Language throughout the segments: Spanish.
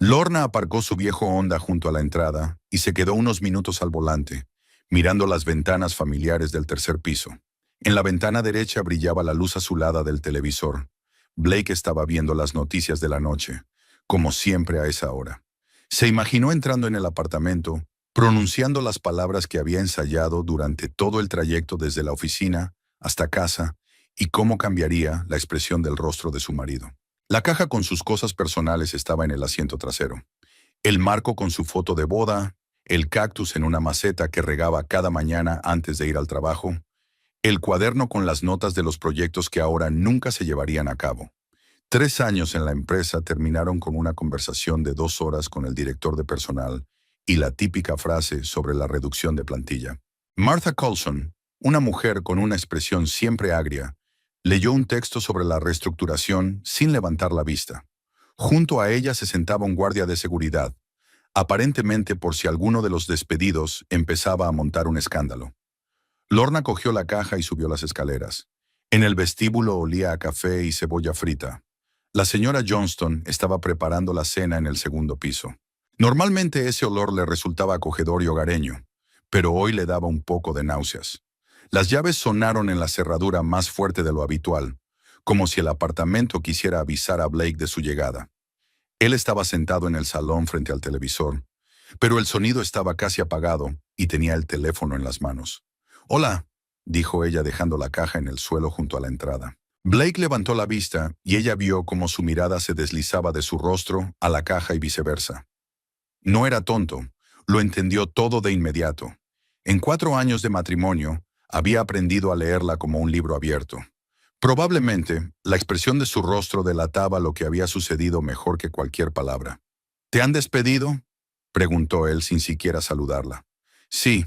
Lorna aparcó su viejo Honda junto a la entrada y se quedó unos minutos al volante, mirando las ventanas familiares del tercer piso. En la ventana derecha brillaba la luz azulada del televisor. Blake estaba viendo las noticias de la noche, como siempre a esa hora. Se imaginó entrando en el apartamento, pronunciando las palabras que había ensayado durante todo el trayecto desde la oficina hasta casa y cómo cambiaría la expresión del rostro de su marido. La caja con sus cosas personales estaba en el asiento trasero. El marco con su foto de boda, el cactus en una maceta que regaba cada mañana antes de ir al trabajo, el cuaderno con las notas de los proyectos que ahora nunca se llevarían a cabo. 3 años en la empresa terminaron con una conversación de 2 horas con el director de personal y la típica frase sobre la reducción de plantilla. Martha Coulson, una mujer con una expresión siempre agria, leyó un texto sobre la reestructuración sin levantar la vista. Junto a ella se sentaba un guardia de seguridad, aparentemente por si alguno de los despedidos empezaba a montar un escándalo. Lorna cogió la caja y subió las escaleras. En el vestíbulo olía a café y cebolla frita. La señora Johnston estaba preparando la cena en el segundo piso. Normalmente ese olor le resultaba acogedor y hogareño, pero hoy le daba un poco de náuseas. Las llaves sonaron en la cerradura más fuerte de lo habitual, como si el apartamento quisiera avisar a Blake de su llegada. Él estaba sentado en el salón frente al televisor, pero el sonido estaba casi apagado y tenía el teléfono en las manos. «Hola», dijo ella dejando la caja en el suelo junto a la entrada. Blake levantó la vista y ella vio cómo su mirada se deslizaba de su rostro a la caja y viceversa. No era tonto, lo entendió todo de inmediato. En 4 años de matrimonio, había aprendido a leerla como un libro abierto. Probablemente, la expresión de su rostro delataba lo que había sucedido mejor que cualquier palabra. «¿Te han despedido?», preguntó él sin siquiera saludarla. «Sí.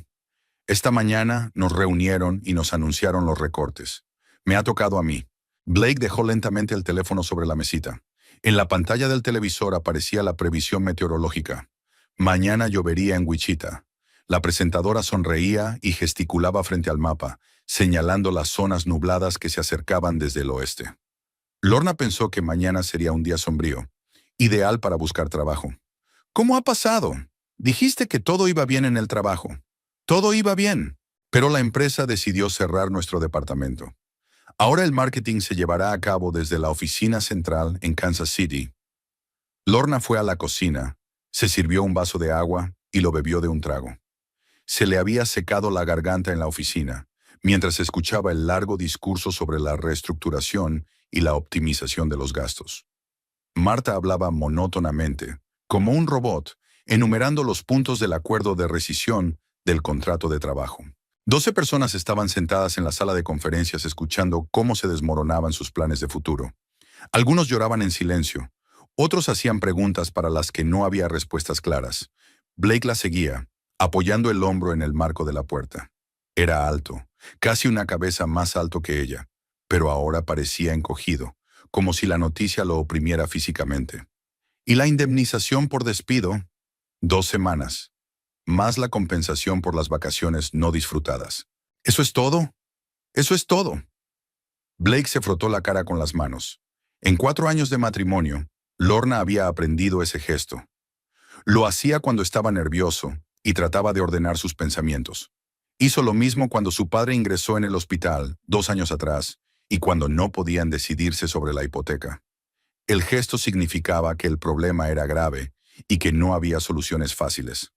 Esta mañana nos reunieron y nos anunciaron los recortes. Me ha tocado a mí». Blake dejó lentamente el teléfono sobre la mesita. En la pantalla del televisor aparecía la previsión meteorológica. Mañana llovería en Wichita. La presentadora sonreía y gesticulaba frente al mapa, señalando las zonas nubladas que se acercaban desde el oeste. Lorna pensó que mañana sería un día sombrío, ideal para buscar trabajo. «¿Cómo ha pasado? Dijiste que todo iba bien en el trabajo». «Todo iba bien, pero la empresa decidió cerrar nuestro departamento. Ahora el marketing se llevará a cabo desde la oficina central en Kansas City». Lorna fue a la cocina, se sirvió un vaso de agua y lo bebió de un trago. Se le había secado la garganta en la oficina, mientras escuchaba el largo discurso sobre la reestructuración y la optimización de los gastos. Marta hablaba monótonamente, como un robot, enumerando los puntos del acuerdo de rescisión del contrato de trabajo. 12 personas estaban sentadas en la sala de conferencias escuchando cómo se desmoronaban sus planes de futuro. Algunos lloraban en silencio, otros hacían preguntas para las que no había respuestas claras. Blake la seguía, apoyando el hombro en el marco de la puerta. Era alto, casi una cabeza más alto que ella, pero ahora parecía encogido, como si la noticia lo oprimiera físicamente. ¿Y la indemnización por despido? 2 semanas, más la compensación por las vacaciones no disfrutadas. ¿Eso es todo? Eso es todo. Blake se frotó la cara con las manos. En 4 años de matrimonio, Lorna había aprendido ese gesto. Lo hacía cuando estaba nervioso y trataba de ordenar sus pensamientos. Hizo lo mismo cuando su padre ingresó en el hospital 2 años atrás y cuando no podían decidirse sobre la hipoteca. El gesto significaba que el problema era grave y que no había soluciones fáciles.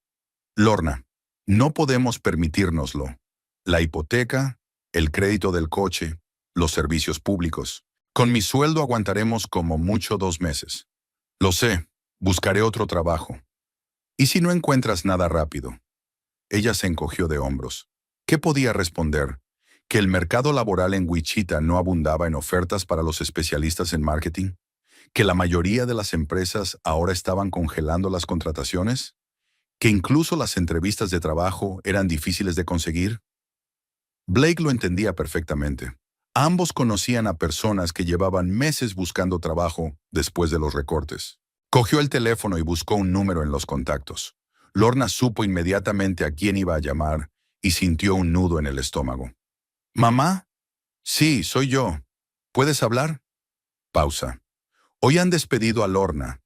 «Lorna, no podemos permitírnoslo. La hipoteca, el crédito del coche, los servicios públicos. Con mi sueldo aguantaremos como mucho 2 meses. Lo sé, buscaré otro trabajo. ¿Y si no encuentras nada rápido?». Ella se encogió de hombros. ¿Qué podía responder? ¿Que el mercado laboral en Wichita no abundaba en ofertas para los especialistas en marketing? ¿Que la mayoría de las empresas ahora estaban congelando las contrataciones? ¿Que incluso las entrevistas de trabajo eran difíciles de conseguir? Blake lo entendía perfectamente. Ambos conocían a personas que llevaban meses buscando trabajo después de los recortes. Cogió el teléfono y buscó un número en los contactos. Lorna supo inmediatamente a quién iba a llamar y sintió un nudo en el estómago. «¿Mamá? Sí, soy yo. ¿Puedes hablar?». Pausa. «Hoy han despedido a Lorna».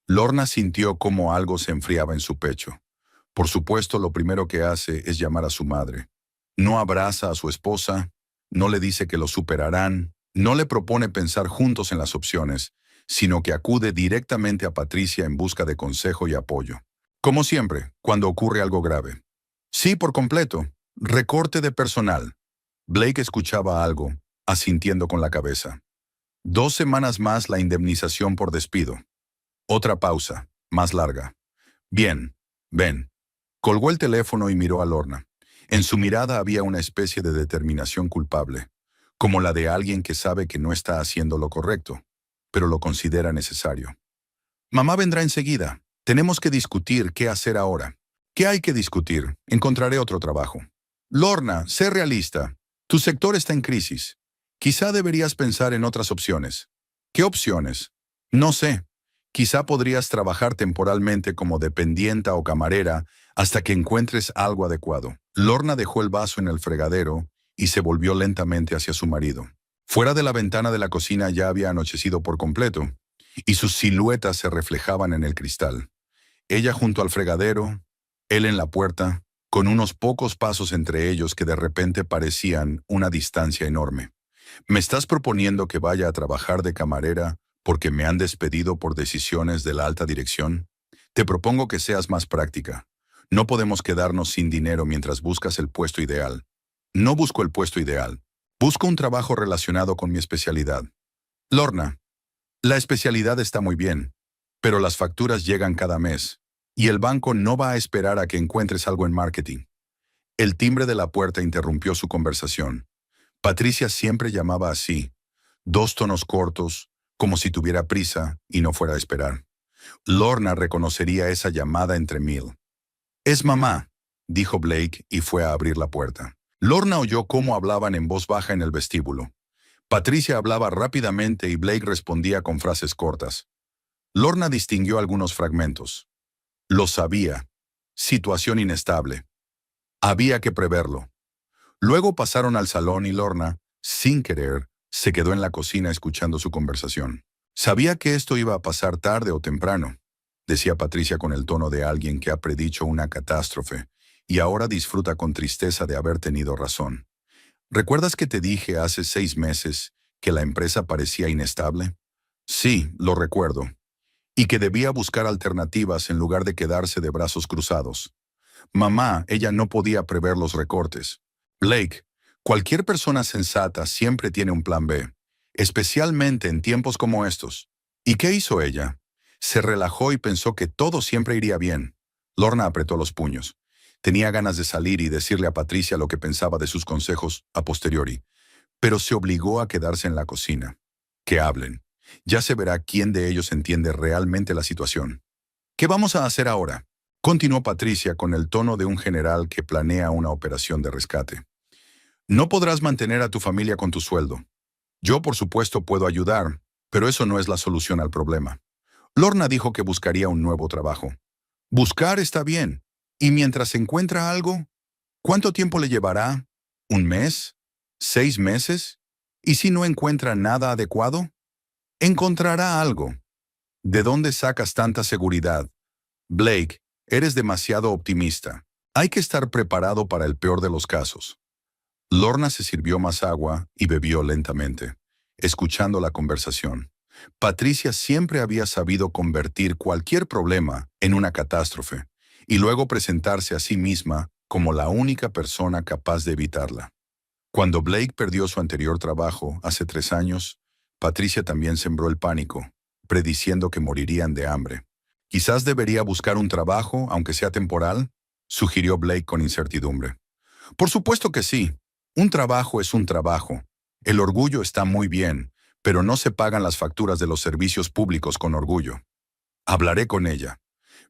Lorna sintió cómo algo se enfriaba en su pecho. Por supuesto, lo primero que hace es llamar a su madre. No abraza a su esposa, no le dice que lo superarán, no le propone pensar juntos en las opciones, sino que acude directamente a Patricia en busca de consejo y apoyo. Como siempre, cuando ocurre algo grave. Sí, por completo. Recorte de personal. Blake escuchaba algo, asintiendo con la cabeza. 2 semanas más la indemnización por despido. Otra pausa, más larga. Bien, ven. Colgó el teléfono y miró a Lorna. En su mirada había una especie de determinación culpable, como la de alguien que sabe que no está haciendo lo correcto, pero lo considera necesario. Mamá vendrá enseguida. Tenemos que discutir qué hacer ahora. ¿Qué hay que discutir? Encontraré otro trabajo. Lorna, sé realista. Tu sector está en crisis. Quizá deberías pensar en otras opciones. ¿Qué opciones? No sé. Quizá podrías trabajar temporalmente como dependienta o camarera hasta que encuentres algo adecuado. Lorna dejó el vaso en el fregadero y se volvió lentamente hacia su marido. Fuera de la ventana de la cocina ya había anochecido por completo, y sus siluetas se reflejaban en el cristal. Ella junto al fregadero, él en la puerta, con unos pocos pasos entre ellos que de repente parecían una distancia enorme. ¿Me estás proponiendo que vaya a trabajar de camarera porque me han despedido por decisiones de la alta dirección? Te propongo que seas más práctica. No podemos quedarnos sin dinero mientras buscas el puesto ideal. No busco el puesto ideal. Busco un trabajo relacionado con mi especialidad. Lorna, la especialidad está muy bien, pero las facturas llegan cada mes, y el banco no va a esperar a que encuentres algo en marketing. El timbre de la puerta interrumpió su conversación. Patricia siempre llamaba así, 2 tonos cortos, como si tuviera prisa y no fuera a esperar. Lorna reconocería esa llamada entre mil. «Es mamá», dijo Blake y fue a abrir la puerta. Lorna oyó cómo hablaban en voz baja en el vestíbulo. Patricia hablaba rápidamente y Blake respondía con frases cortas. Lorna distinguió algunos fragmentos. Lo sabía. Situación inestable. Había que preverlo. Luego pasaron al salón y Lorna, sin querer, se quedó en la cocina escuchando su conversación. Sabía que esto iba a pasar tarde o temprano, decía Patricia con el tono de alguien que ha predicho una catástrofe y ahora disfruta con tristeza de haber tenido razón. ¿Recuerdas que te dije hace 6 meses que la empresa parecía inestable? Sí, lo recuerdo. Y que debía buscar alternativas en lugar de quedarse de brazos cruzados. Mamá, ella no podía prever los recortes. Blake, cualquier persona sensata siempre tiene un plan B, especialmente en tiempos como estos. ¿Y qué hizo ella? Se relajó y pensó que todo siempre iría bien. Lorna apretó los puños. Tenía ganas de salir y decirle a Patricia lo que pensaba de sus consejos a posteriori, pero se obligó a quedarse en la cocina. Que hablen. Ya se verá quién de ellos entiende realmente la situación. ¿Qué vamos a hacer ahora?, continuó Patricia con el tono de un general que planea una operación de rescate. No podrás mantener a tu familia con tu sueldo. Yo, por supuesto, puedo ayudar, pero eso no es la solución al problema. Lorna dijo que buscaría un nuevo trabajo. Buscar está bien. ¿Y mientras encuentra algo? ¿Cuánto tiempo le llevará? ¿Un mes? ¿6 meses? ¿Y si no encuentra nada adecuado? Encontrará algo. ¿De dónde sacas tanta seguridad? Blake, eres demasiado optimista. Hay que estar preparado para el peor de los casos. Lorna se sirvió más agua y bebió lentamente, escuchando la conversación. Patricia siempre había sabido convertir cualquier problema en una catástrofe y luego presentarse a sí misma como la única persona capaz de evitarla. Cuando Blake perdió su anterior trabajo hace 3 años, Patricia también sembró el pánico, prediciendo que morirían de hambre. «Quizás debería buscar un trabajo, aunque sea temporal», sugirió Blake con incertidumbre. «Por supuesto que sí. Un trabajo es un trabajo. El orgullo está muy bien, pero no se pagan las facturas de los servicios públicos con orgullo. Hablaré con ella.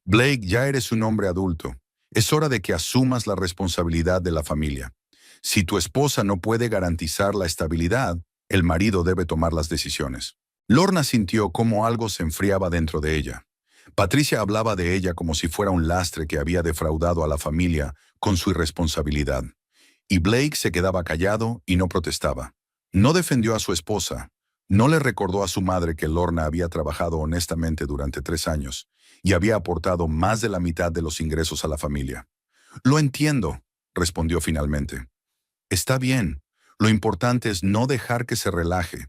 Blake, ya eres un hombre adulto. Es hora de que asumas la responsabilidad de la familia. Si tu esposa no puede garantizar la estabilidad, el marido debe tomar las decisiones». Lorna sintió cómo algo se enfriaba dentro de ella. Patricia hablaba de ella como si fuera un lastre que había defraudado a la familia con su irresponsabilidad. Y Blake se quedaba callado y no protestaba. No defendió a su esposa. No le recordó a su madre que Lorna había trabajado honestamente durante 3 años y había aportado más de la mitad de los ingresos a la familia. Lo entiendo, respondió finalmente. Está bien. Lo importante es no dejar que se relaje,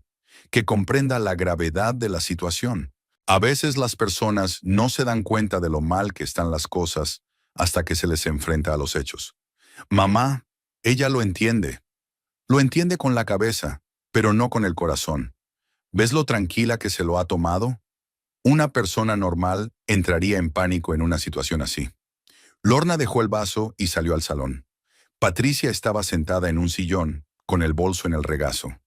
que comprenda la gravedad de la situación. A veces las personas no se dan cuenta de lo mal que están las cosas hasta que se les enfrenta a los hechos. Mamá, ella lo entiende. Lo entiende con la cabeza, pero no con el corazón. ¿Ves lo tranquila que se lo ha tomado? Una persona normal entraría en pánico en una situación así. Lorna dejó el vaso y salió al salón. Patricia estaba sentada en un sillón, con el bolso en el regazo,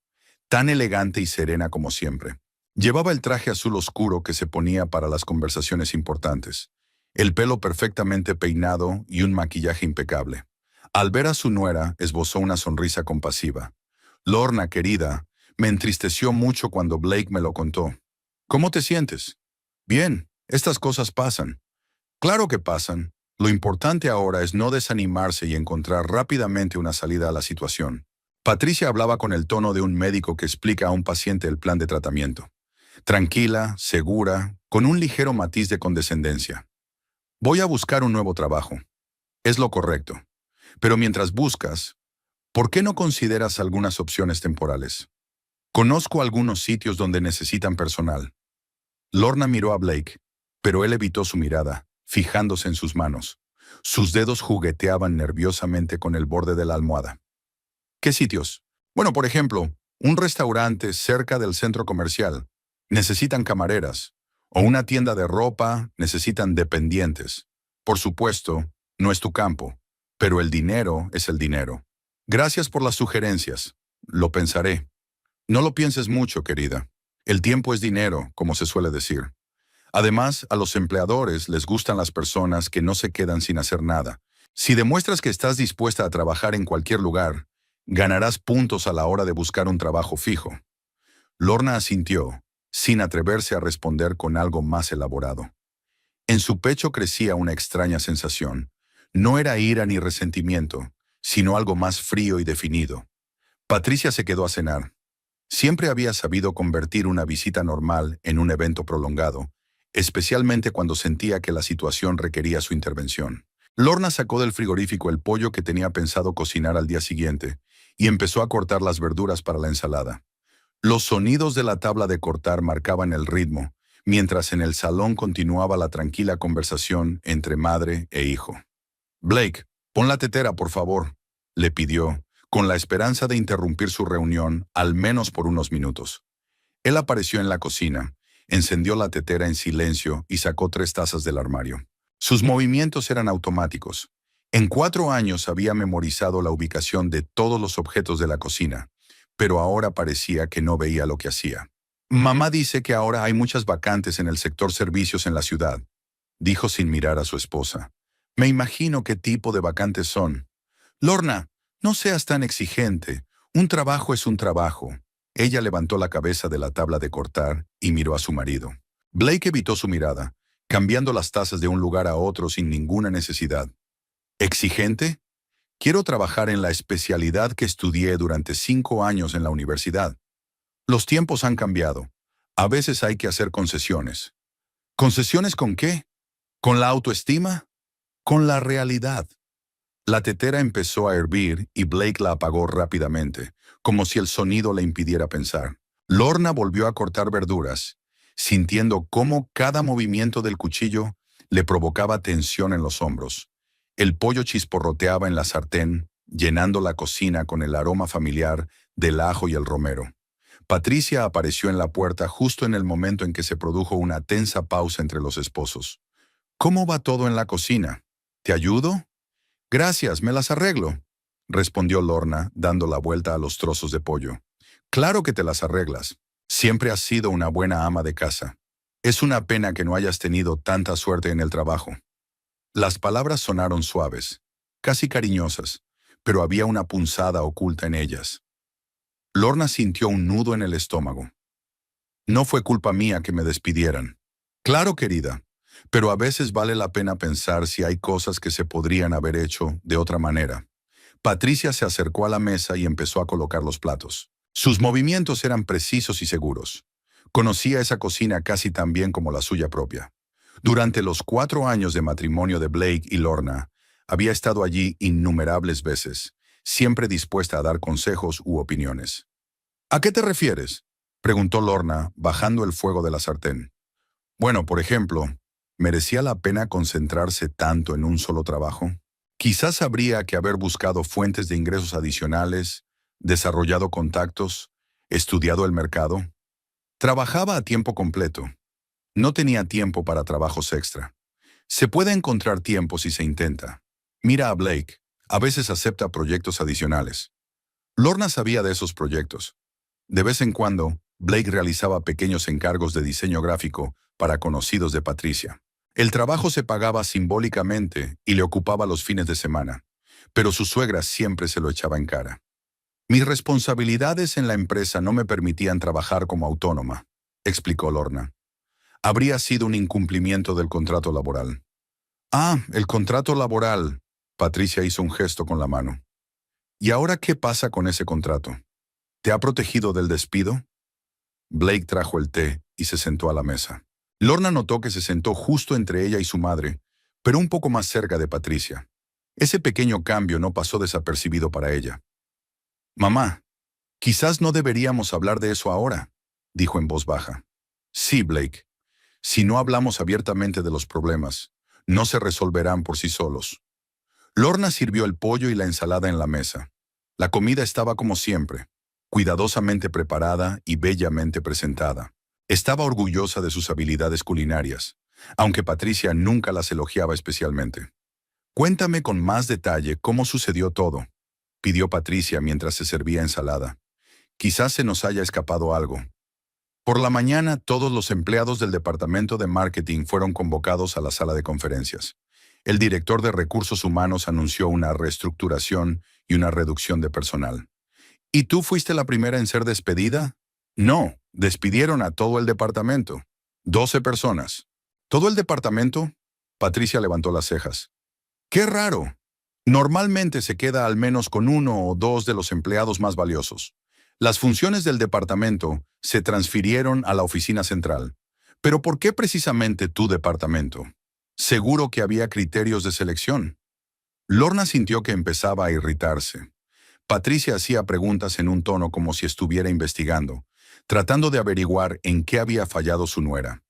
tan elegante y serena como siempre. Llevaba el traje azul oscuro que se ponía para las conversaciones importantes, el pelo perfectamente peinado y un maquillaje impecable. Al ver a su nuera, esbozó una sonrisa compasiva. Lorna, querida, me entristeció mucho cuando Blake me lo contó. ¿Cómo te sientes? Bien, estas cosas pasan. Claro que pasan. Lo importante ahora es no desanimarse y encontrar rápidamente una salida a la situación. Patricia hablaba con el tono de un médico que explica a un paciente el plan de tratamiento. Tranquila, segura, con un ligero matiz de condescendencia. Voy a buscar un nuevo trabajo. Es lo correcto. Pero mientras buscas, ¿por qué no consideras algunas opciones temporales? Conozco algunos sitios donde necesitan personal. Lorna miró a Blake, pero él evitó su mirada, fijándose en sus manos. Sus dedos jugueteaban nerviosamente con el borde de la almohada. ¿Qué sitios? Bueno, por ejemplo, un restaurante cerca del centro comercial. Necesitan camareras. O una tienda de ropa, necesitan dependientes. Por supuesto, no es tu campo, pero el dinero es el dinero. Gracias por las sugerencias. Lo pensaré. No lo pienses mucho, querida. El tiempo es dinero, como se suele decir. Además, a los empleadores les gustan las personas que no se quedan sin hacer nada. Si demuestras que estás dispuesta a trabajar en cualquier lugar, ganarás puntos a la hora de buscar un trabajo fijo. Lorna asintió, sin atreverse a responder con algo más elaborado. En su pecho crecía una extraña sensación. No era ira ni resentimiento, sino algo más frío y definido. Patricia se quedó a cenar. Siempre había sabido convertir una visita normal en un evento prolongado, especialmente cuando sentía que la situación requería su intervención. Lorna sacó del frigorífico el pollo que tenía pensado cocinar al día siguiente y empezó a cortar las verduras para la ensalada. Los sonidos de la tabla de cortar marcaban el ritmo, mientras en el salón continuaba la tranquila conversación entre madre e hijo. «Blake, pon la tetera, por favor», le pidió, con la esperanza de interrumpir su reunión al menos por unos minutos. Él apareció en la cocina, encendió la tetera en silencio y sacó 3 tazas del armario. Sus movimientos eran automáticos. En 4 años había memorizado la ubicación de todos los objetos de la cocina, pero ahora parecía que no veía lo que hacía. «Mamá dice que ahora hay muchas vacantes en el sector servicios en la ciudad», dijo sin mirar a su esposa. «Me imagino qué tipo de vacantes son». «Lorna, no seas tan exigente. Un trabajo es un trabajo». Ella levantó la cabeza de la tabla de cortar y miró a su marido. Blake evitó su mirada, cambiando las tazas de un lugar a otro sin ninguna necesidad. ¿Exigente? Quiero trabajar en la especialidad que estudié durante 5 años en la universidad. Los tiempos han cambiado. A veces hay que hacer concesiones. ¿Concesiones con qué? ¿Con la autoestima? Con la realidad. La tetera empezó a hervir y Blake la apagó rápidamente, como si el sonido le impidiera pensar. Lorna volvió a cortar verduras, sintiendo cómo cada movimiento del cuchillo le provocaba tensión en los hombros. El pollo chisporroteaba en la sartén, llenando la cocina con el aroma familiar del ajo y el romero. Patricia apareció en la puerta justo en el momento en que se produjo una tensa pausa entre los esposos. «¿Cómo va todo en la cocina? ¿Te ayudo?» «Gracias, me las arreglo», respondió Lorna, dando la vuelta a los trozos de pollo. «Claro que te las arreglas. Siempre has sido una buena ama de casa. Es una pena que no hayas tenido tanta suerte en el trabajo». Las palabras sonaron suaves, casi cariñosas, pero había una punzada oculta en ellas. Lorna sintió un nudo en el estómago. «No fue culpa mía que me despidieran». «Claro, querida. Pero a veces vale la pena pensar si hay cosas que se podrían haber hecho de otra manera». Patricia se acercó a la mesa y empezó a colocar los platos. Sus movimientos eran precisos y seguros. Conocía esa cocina casi tan bien como la suya propia. Durante los 4 años de matrimonio de Blake y Lorna, había estado allí innumerables veces, siempre dispuesta a dar consejos u opiniones. ¿A qué te refieres?, preguntó Lorna, bajando el fuego de la sartén. Bueno, por ejemplo, ¿merecía la pena concentrarse tanto en un solo trabajo? Quizás habría que haber buscado fuentes de ingresos adicionales, desarrollado contactos, estudiado el mercado. Trabajaba a tiempo completo. No tenía tiempo para trabajos extra. Se puede encontrar tiempo si se intenta. Mira a Blake. A veces acepta proyectos adicionales. Lorna sabía de esos proyectos. De vez en cuando, Blake realizaba pequeños encargos de diseño gráfico para conocidos de Patricia. El trabajo se pagaba simbólicamente y le ocupaba los fines de semana, pero su suegra siempre se lo echaba en cara. Mis responsabilidades en la empresa no me permitían trabajar como autónoma, explicó Lorna. Habría sido un incumplimiento del contrato laboral. Ah, el contrato laboral. Patricia hizo un gesto con la mano. ¿Y ahora qué pasa con ese contrato? ¿Te ha protegido del despido? Blake trajo el té y se sentó a la mesa. Lorna notó que se sentó justo entre ella y su madre, pero un poco más cerca de Patricia. Ese pequeño cambio no pasó desapercibido para ella. Mamá, quizás no deberíamos hablar de eso ahora, dijo en voz baja. Sí, Blake. Si no hablamos abiertamente de los problemas, no se resolverán por sí solos. Lorna sirvió el pollo y la ensalada en la mesa. La comida estaba como siempre, cuidadosamente preparada y bellamente presentada. Estaba orgullosa de sus habilidades culinarias, aunque Patricia nunca las elogiaba especialmente. Cuéntame con más detalle cómo sucedió todo, pidió Patricia mientras se servía ensalada. Quizás se nos haya escapado algo. Por la mañana, todos los empleados del departamento de marketing fueron convocados a la sala de conferencias. El director de recursos humanos anunció una reestructuración y una reducción de personal. ¿Y tú fuiste la primera en ser despedida? No, despidieron a todo el departamento. 12 personas. ¿Todo el departamento? Patricia levantó las cejas. ¡Qué raro! Normalmente se queda al menos con uno o dos de los empleados más valiosos. Las funciones del departamento se transfirieron a la oficina central. ¿Pero por qué precisamente tu departamento? Seguro que había criterios de selección. Lorna sintió que empezaba a irritarse. Patricia hacía preguntas en un tono como si estuviera investigando, tratando de averiguar en qué había fallado su nuera.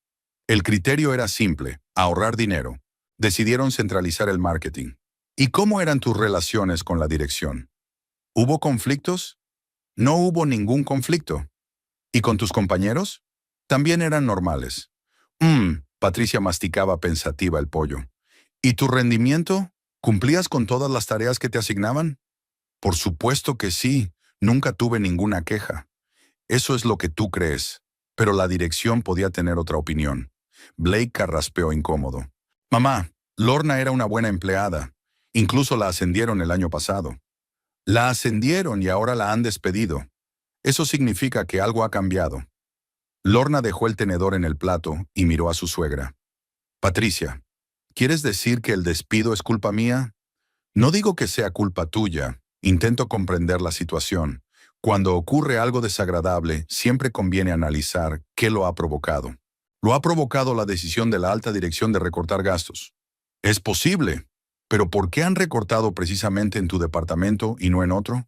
El criterio era simple: ahorrar dinero. Decidieron centralizar el marketing. ¿Y cómo eran tus relaciones con la dirección? ¿Hubo conflictos? No hubo ningún conflicto. ¿Y con tus compañeros? También eran normales. Patricia masticaba pensativa el pollo. ¿Y tu rendimiento? ¿Cumplías con todas las tareas que te asignaban? Por supuesto que sí. Nunca tuve ninguna queja. Eso es lo que tú crees. Pero la dirección podía tener otra opinión. Blake carraspeó incómodo. Mamá, Lorna era una buena empleada. Incluso la ascendieron el año pasado. La ascendieron y ahora la han despedido. Eso significa que algo ha cambiado. Lorna dejó el tenedor en el plato y miró a su suegra. Patricia, ¿quieres decir que el despido es culpa mía? No digo que sea culpa tuya. Intento comprender la situación. Cuando ocurre algo desagradable, siempre conviene analizar qué lo ha provocado. Lo ha provocado la decisión de la alta dirección de recortar gastos. Es posible, pero ¿por qué han recortado precisamente en tu departamento y no en otro?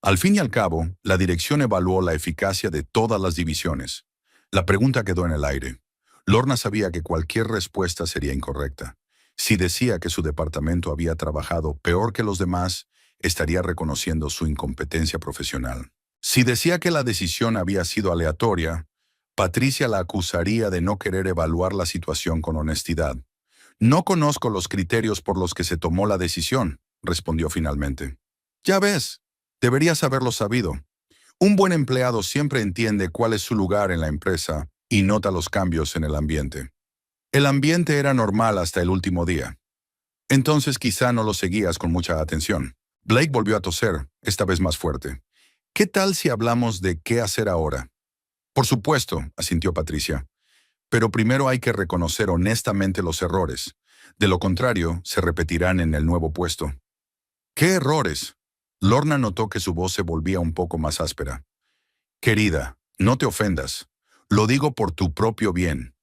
Al fin y al cabo, la dirección evaluó la eficacia de todas las divisiones. La pregunta quedó en el aire. Lorna sabía que cualquier respuesta sería incorrecta. Si decía que su departamento había trabajado peor que los demás, estaría reconociendo su incompetencia profesional. Si decía que la decisión había sido aleatoria, Patricia la acusaría de no querer evaluar la situación con honestidad. No conozco los criterios por los que se tomó la decisión, respondió finalmente. Ya ves, deberías haberlo sabido. Un buen empleado siempre entiende cuál es su lugar en la empresa y nota los cambios en el ambiente. El ambiente era normal hasta el último día. Entonces quizá no lo seguías con mucha atención. Blake volvió a toser, esta vez más fuerte. ¿Qué tal si hablamos de qué hacer ahora? Por supuesto, asintió Patricia. Pero primero hay que reconocer honestamente los errores. De lo contrario, se repetirán en el nuevo puesto. ¿Qué errores? Lorna notó que su voz se volvía un poco más áspera. Querida, no te ofendas. Lo digo por tu propio bien.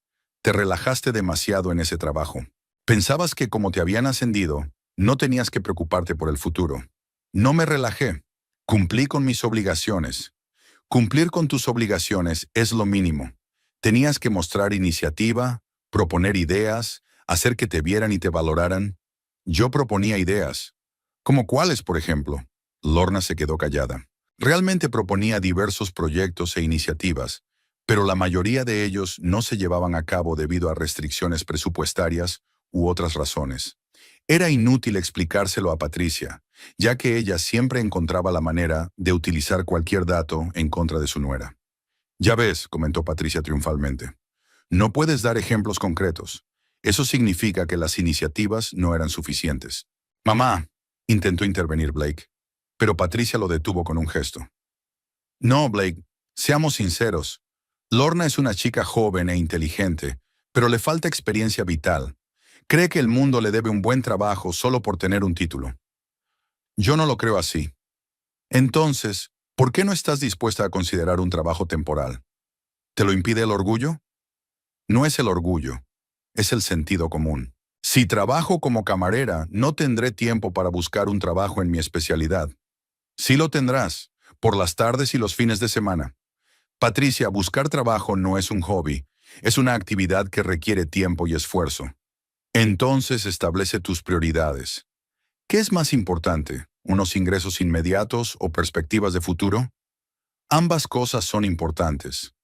Te relajaste demasiado en ese trabajo. Pensabas que como te habían ascendido, no tenías que preocuparte por el futuro. No me relajé. Cumplí con mis obligaciones. Cumplir con tus obligaciones es lo mínimo. Tenías que mostrar iniciativa, proponer ideas, hacer que te vieran y te valoraran. Yo proponía ideas. ¿Como cuáles, por ejemplo? Lorna se quedó callada. Realmente proponía diversos proyectos e iniciativas, pero la mayoría de ellos no se llevaban a cabo debido a restricciones presupuestarias u otras razones. Era inútil explicárselo a Patricia, ya que ella siempre encontraba la manera de utilizar cualquier dato en contra de su nuera. Ya ves, comentó Patricia triunfalmente, no puedes dar ejemplos concretos. Eso significa que las iniciativas no eran suficientes. Mamá, intentó intervenir Blake, pero Patricia lo detuvo con un gesto. No, Blake, seamos sinceros. Lorna es una chica joven e inteligente, pero le falta experiencia vital. Cree que el mundo le debe un buen trabajo solo por tener un título. Yo no lo creo así. Entonces, ¿por qué no estás dispuesta a considerar un trabajo temporal? ¿Te lo impide el orgullo? No es el orgullo, es el sentido común. Si trabajo como camarera, no tendré tiempo para buscar un trabajo en mi especialidad. Sí lo tendrás, por las tardes y los fines de semana. Patricia, buscar trabajo no es un hobby, es una actividad que requiere tiempo y esfuerzo. Entonces establece tus prioridades. ¿Qué es más importante, unos ingresos inmediatos o perspectivas de futuro? Ambas cosas son importantes.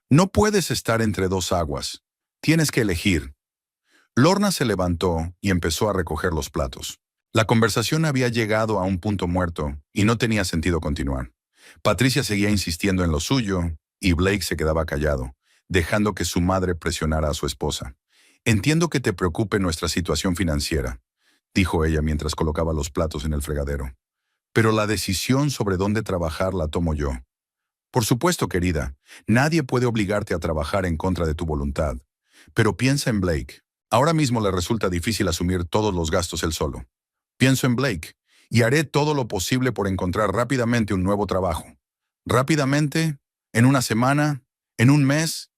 No puedes estar entre dos aguas. Tienes que elegir. Lorna se levantó y empezó a recoger los platos. La conversación había llegado a un punto muerto y no tenía sentido continuar. Patricia seguía insistiendo en lo suyo y Blake se quedaba callado, dejando que su madre presionara a su esposa. Entiendo que te preocupe nuestra situación financiera, dijo ella mientras colocaba los platos en el fregadero. Pero la decisión sobre dónde trabajar la tomo yo. Por supuesto, querida, nadie puede obligarte a trabajar en contra de tu voluntad. Pero piensa en Blake. Ahora mismo le resulta difícil asumir todos los gastos él solo. Pienso en Blake y haré todo lo posible por encontrar rápidamente un nuevo trabajo. Rápidamente, en una semana, en un mes,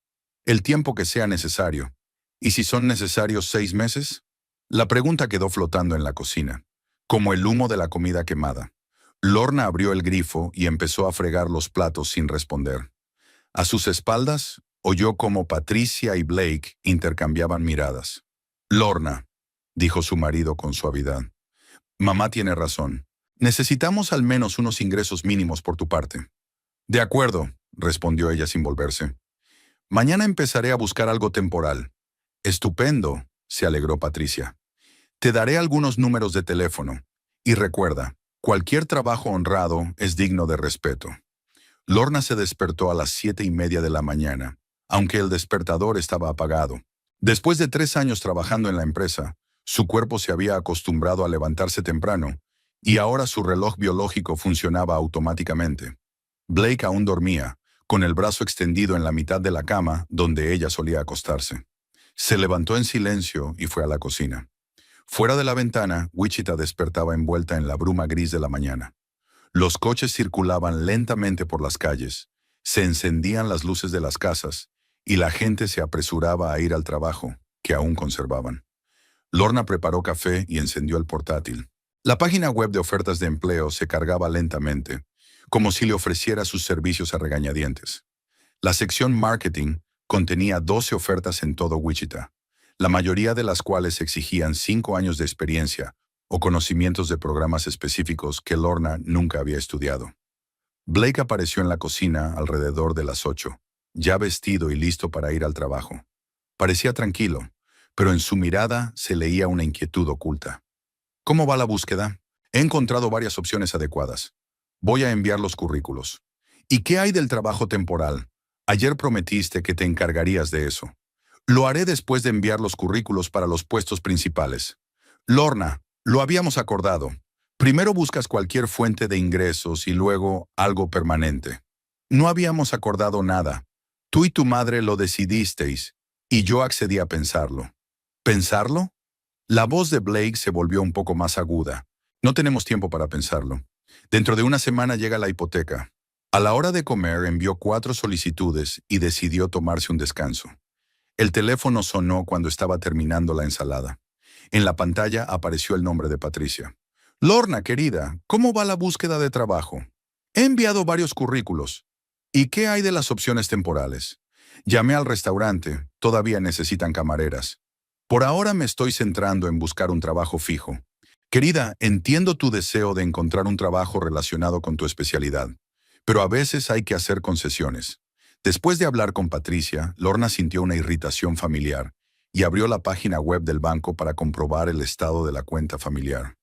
el tiempo que sea necesario. ¿Y si son necesarios 6 meses? La pregunta quedó flotando en la cocina, como el humo de la comida quemada. Lorna abrió el grifo y empezó a fregar los platos sin responder. A sus espaldas, oyó cómo Patricia y Blake intercambiaban miradas. Lorna, dijo su marido con suavidad. Mamá tiene razón. Necesitamos al menos unos ingresos mínimos por tu parte. De acuerdo, respondió ella sin volverse. Mañana empezaré a buscar algo temporal. Estupendo, se alegró Patricia. Te daré algunos números de teléfono. Y recuerda, cualquier trabajo honrado es digno de respeto. Lorna se despertó a las 7:30 de la mañana, aunque el despertador estaba apagado. Después de 3 años trabajando en la empresa, su cuerpo se había acostumbrado a levantarse temprano, y ahora su reloj biológico funcionaba automáticamente. Blake aún dormía, con el brazo extendido en la mitad de la cama donde ella solía acostarse. Se levantó en silencio y fue a la cocina. Fuera de la ventana, Wichita despertaba envuelta en la bruma gris de la mañana. Los coches circulaban lentamente por las calles, se encendían las luces de las casas, y la gente se apresuraba a ir al trabajo, que aún conservaban. Lorna preparó café y encendió el portátil. La página web de ofertas de empleo se cargaba lentamente, como si le ofreciera sus servicios a regañadientes. La sección Marketing contenía 12 ofertas en todo Wichita, la mayoría de las cuales exigían 5 años de experiencia o conocimientos de programas específicos que Lorna nunca había estudiado. Blake apareció en la cocina alrededor de las 8, ya vestido y listo para ir al trabajo. Parecía tranquilo, pero en su mirada se leía una inquietud oculta. ¿Cómo va la búsqueda? He encontrado varias opciones adecuadas. Voy a enviar los currículos. ¿Y qué hay del trabajo temporal? Ayer prometiste que te encargarías de eso. Lo haré después de enviar los currículos para los puestos principales. Lorna, lo habíamos acordado. Primero buscas cualquier fuente de ingresos y luego algo permanente. No habíamos acordado nada. Tú y tu madre lo decidisteis, y yo accedí a pensarlo. ¿Pensarlo? La voz de Blake se volvió un poco más aguda. No tenemos tiempo para pensarlo. Dentro de una semana llega la hipoteca. A la hora de comer envió 4 solicitudes y decidió tomarse un descanso. El teléfono sonó cuando estaba terminando la ensalada. En la pantalla apareció el nombre de Patricia. Lorna, querida, ¿cómo va la búsqueda de trabajo? He enviado varios currículos. ¿Y qué hay de las opciones temporales? Llamé al restaurante, todavía necesitan camareras. Por ahora me estoy centrando en buscar un trabajo fijo. Querida, entiendo tu deseo de encontrar un trabajo relacionado con tu especialidad, pero a veces hay que hacer concesiones. Después de hablar con Patricia, Lorna sintió una irritación familiar y abrió la página web del banco para comprobar el estado de la cuenta familiar.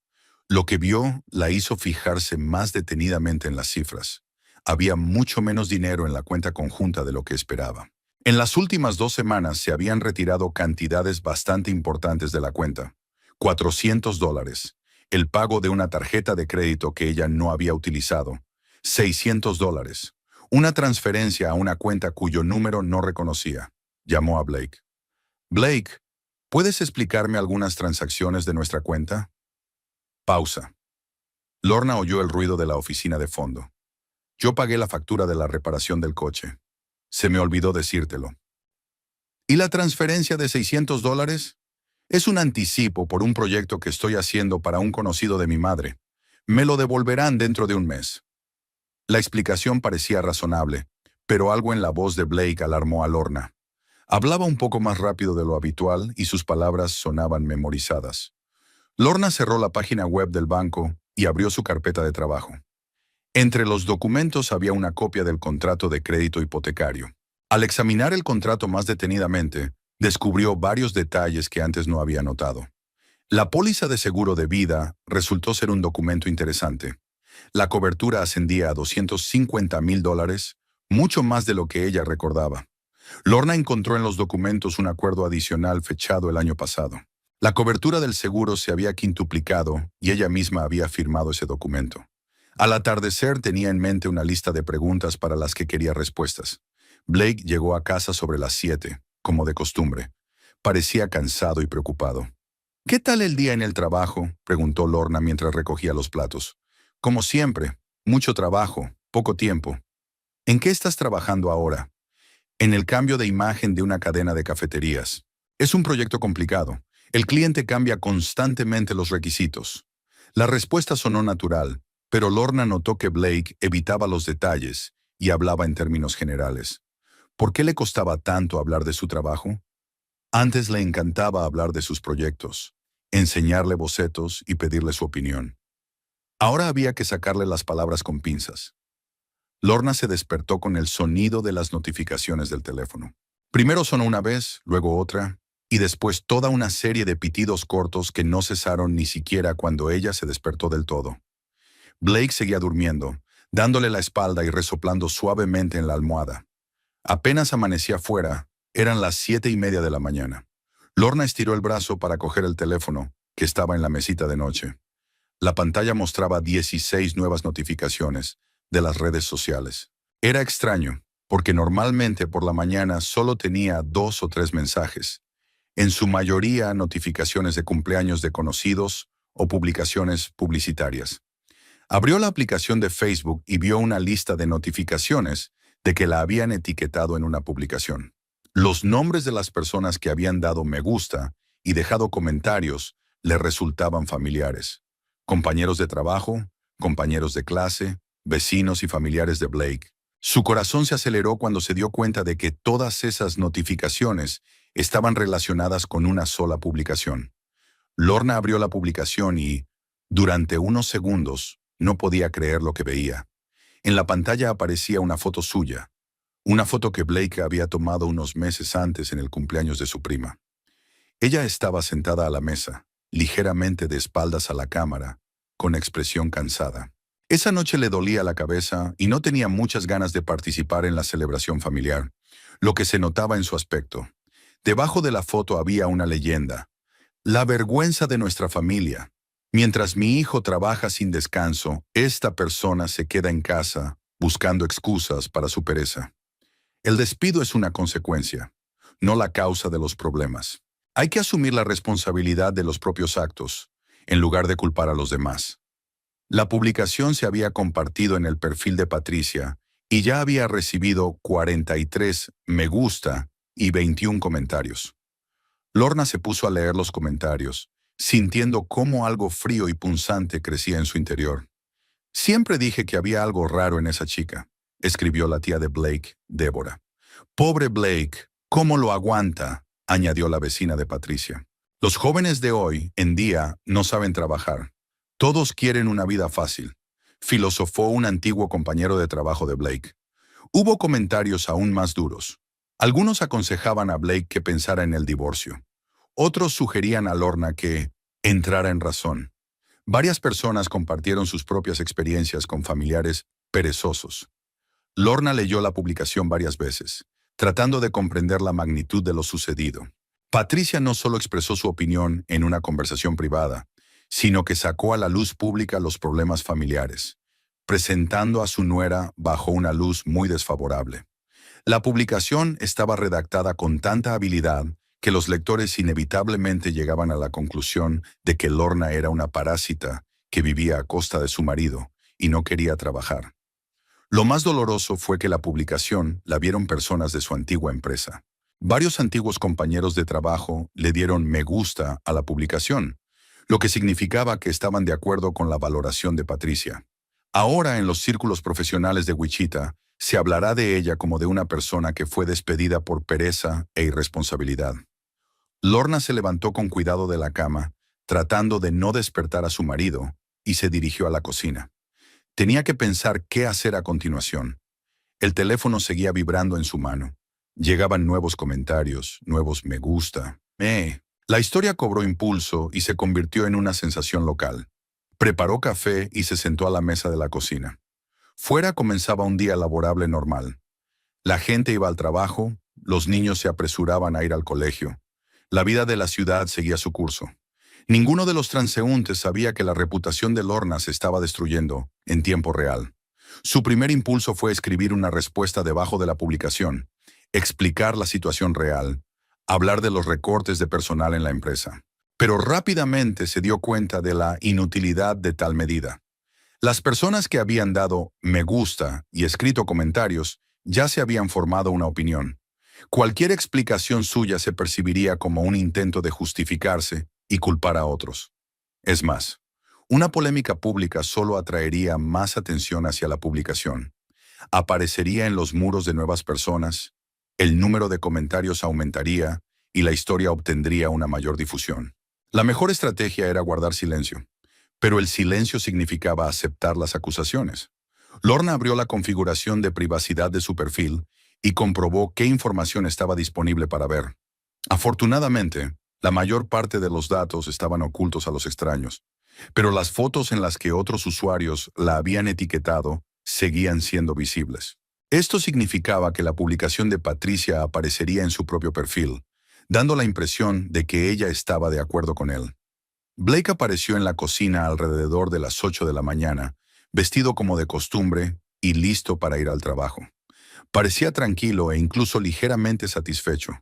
Lo que vio la hizo fijarse más detenidamente en las cifras. Había mucho menos dinero en la cuenta conjunta de lo que esperaba. En las últimas 2 semanas se habían retirado cantidades bastante importantes de la cuenta. $400, el pago de una tarjeta de crédito que ella no había utilizado. $600, una transferencia a una cuenta cuyo número no reconocía. Llamó a Blake. Blake, ¿puedes explicarme algunas transacciones de nuestra cuenta? Pausa. Lorna oyó el ruido de la oficina de fondo. Yo pagué la factura de la reparación del coche. Se me olvidó decírtelo. ¿Y la transferencia de $600? Es un anticipo por un proyecto que estoy haciendo para un conocido de mi madre. Me lo devolverán dentro de un mes. La explicación parecía razonable, pero algo en la voz de Blake alarmó a Lorna. Hablaba un poco más rápido de lo habitual y sus palabras sonaban memorizadas. Lorna cerró la página web del banco y abrió su carpeta de trabajo. Entre los documentos había una copia del contrato de crédito hipotecario. Al examinar el contrato más detenidamente, descubrió varios detalles que antes no había notado. La póliza de seguro de vida resultó ser un documento interesante. La cobertura ascendía a $250,000, mucho más de lo que ella recordaba. Lorna encontró en los documentos un acuerdo adicional fechado el año pasado. La cobertura del seguro se había quintuplicado y ella misma había firmado ese documento. Al atardecer tenía en mente una lista de preguntas para las que quería respuestas. Blake llegó a casa sobre las 7, como de costumbre. Parecía cansado y preocupado. ¿Qué tal el día en el trabajo?, preguntó Lorna mientras recogía los platos. Como siempre, mucho trabajo, poco tiempo. ¿En qué estás trabajando ahora? En el cambio de imagen de una cadena de cafeterías. Es un proyecto complicado. El cliente cambia constantemente los requisitos. La respuesta sonó natural, pero Lorna notó que Blake evitaba los detalles y hablaba en términos generales. ¿Por qué le costaba tanto hablar de su trabajo? Antes le encantaba hablar de sus proyectos, enseñarle bocetos y pedirle su opinión. Ahora había que sacarle las palabras con pinzas. Lorna se despertó con el sonido de las notificaciones del teléfono. Primero sonó una vez, luego otra, y después toda una serie de pitidos cortos que no cesaron ni siquiera cuando ella se despertó del todo. Blake seguía durmiendo, dándole la espalda y resoplando suavemente en la almohada. Apenas amanecía afuera, eran las 7:30 de la mañana. Lorna estiró el brazo para coger el teléfono, que estaba en la mesita de noche. La pantalla mostraba 16 nuevas notificaciones de las redes sociales. Era extraño, porque normalmente por la mañana solo tenía 2 o 3 mensajes, en su mayoría notificaciones de cumpleaños de conocidos o publicaciones publicitarias. Abrió la aplicación de Facebook y vio una lista de notificaciones de que la habían etiquetado en una publicación. Los nombres de las personas que habían dado me gusta y dejado comentarios le resultaban familiares. Compañeros de trabajo, compañeros de clase, vecinos y familiares de Blake. Su corazón se aceleró cuando se dio cuenta de que todas esas notificaciones estaban relacionadas con una sola publicación. Lorna abrió la publicación y, durante unos segundos, no podía creer lo que veía. En la pantalla aparecía una foto suya, una foto que Blake había tomado unos meses antes en el cumpleaños de su prima. Ella estaba sentada a la mesa, ligeramente de espaldas a la cámara, con expresión cansada. Esa noche le dolía la cabeza y no tenía muchas ganas de participar en la celebración familiar, lo que se notaba en su aspecto. Debajo de la foto había una leyenda: la vergüenza de nuestra familia. Mientras mi hijo trabaja sin descanso, esta persona se queda en casa buscando excusas para su pereza. El despido es una consecuencia, no la causa de los problemas. Hay que asumir la responsabilidad de los propios actos, en lugar de culpar a los demás. La publicación se había compartido en el perfil de Patricia y ya había recibido 43 me gusta y 21 comentarios. Lorna se puso a leer los comentarios, sintiendo cómo algo frío y punzante crecía en su interior. Siempre dije que había algo raro en esa chica, escribió la tía de Blake, Débora. Pobre Blake, ¿cómo lo aguanta?, añadió la vecina de Patricia. Los jóvenes de hoy en día no saben trabajar. Todos quieren una vida fácil, filosofó un antiguo compañero de trabajo de Blake. Hubo comentarios aún más duros. Algunos aconsejaban a Blake que pensara en el divorcio. Otros sugerían a Lorna que entrara en razón. Varias personas compartieron sus propias experiencias con familiares perezosos. Lorna leyó la publicación varias veces, tratando de comprender la magnitud de lo sucedido. Patricia no solo expresó su opinión en una conversación privada, sino que sacó a la luz pública los problemas familiares, presentando a su nuera bajo una luz muy desfavorable. La publicación estaba redactada con tanta habilidad que los lectores inevitablemente llegaban a la conclusión de que Lorna era una parásita que vivía a costa de su marido y no quería trabajar. Lo más doloroso fue que la publicación la vieron personas de su antigua empresa. Varios antiguos compañeros de trabajo le dieron me gusta a la publicación, lo que significaba que estaban de acuerdo con la valoración de Patricia. Ahora en los círculos profesionales de Wichita se hablará de ella como de una persona que fue despedida por pereza e irresponsabilidad. Lorna se levantó con cuidado de la cama, tratando de no despertar a su marido, y se dirigió a la cocina. Tenía que pensar qué hacer a continuación. El teléfono seguía vibrando en su mano. Llegaban nuevos comentarios, nuevos me gusta. La historia cobró impulso y se convirtió en una sensación local. Preparó café y se sentó a la mesa de la cocina. Fuera comenzaba un día laborable normal. La gente iba al trabajo, los niños se apresuraban a ir al colegio. La vida de la ciudad seguía su curso. Ninguno de los transeúntes sabía que la reputación de Lorna se estaba destruyendo en tiempo real. Su primer impulso fue escribir una respuesta debajo de la publicación, explicar la situación real, hablar de los recortes de personal en la empresa. Pero rápidamente se dio cuenta de la inutilidad de tal medida. Las personas que habían dado me gusta y escrito comentarios ya se habían formado una opinión. Cualquier explicación suya se percibiría como un intento de justificarse y culpar a otros. Es más, una polémica pública solo atraería más atención hacia la publicación. Aparecería en los muros de nuevas personas, el número de comentarios aumentaría y la historia obtendría una mayor difusión. La mejor estrategia era guardar silencio, pero el silencio significaba aceptar las acusaciones. Lorna abrió la configuración de privacidad de su perfil y comprobó qué información estaba disponible para ver. Afortunadamente, la mayor parte de los datos estaban ocultos a los extraños, pero las fotos en las que otros usuarios la habían etiquetado seguían siendo visibles. Esto significaba que la publicación de Patricia aparecería en su propio perfil, dando la impresión de que ella estaba de acuerdo con él. Blake apareció en la cocina alrededor de las 8 de la mañana, vestido como de costumbre y listo para ir al trabajo. Parecía tranquilo e incluso ligeramente satisfecho,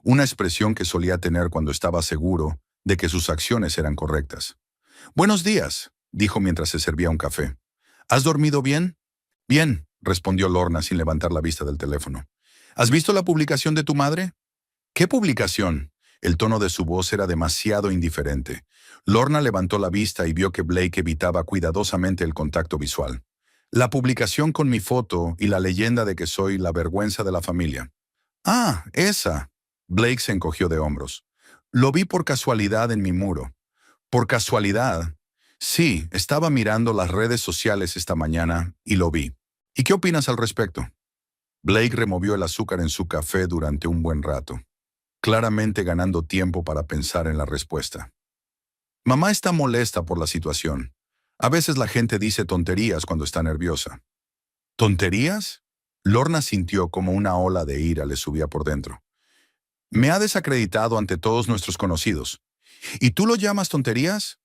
una expresión que solía tener cuando estaba seguro de que sus acciones eran correctas. «Buenos días», dijo mientras se servía un café. «¿Has dormido bien?» «Bien», respondió Lorna sin levantar la vista del teléfono. «¿Has visto la publicación de tu madre?» «¿Qué publicación?» El tono de su voz era demasiado indiferente. Lorna levantó la vista y vio que Blake evitaba cuidadosamente el contacto visual. «La publicación con mi foto y la leyenda de que soy la vergüenza de la familia». «Ah, esa». Blake se encogió de hombros. «Lo vi por casualidad en mi muro». «¿Por casualidad?» «Sí, estaba mirando las redes sociales esta mañana y lo vi». «¿Y qué opinas al respecto?» Blake removió el azúcar en su café durante un buen rato, claramente ganando tiempo para pensar en la respuesta. «Mamá está molesta por la situación. A veces la gente dice tonterías cuando está nerviosa». «¿Tonterías?» Lorna sintió como una ola de ira le subía por dentro. «Me ha desacreditado ante todos nuestros conocidos. ¿Y tú lo llamas tonterías?»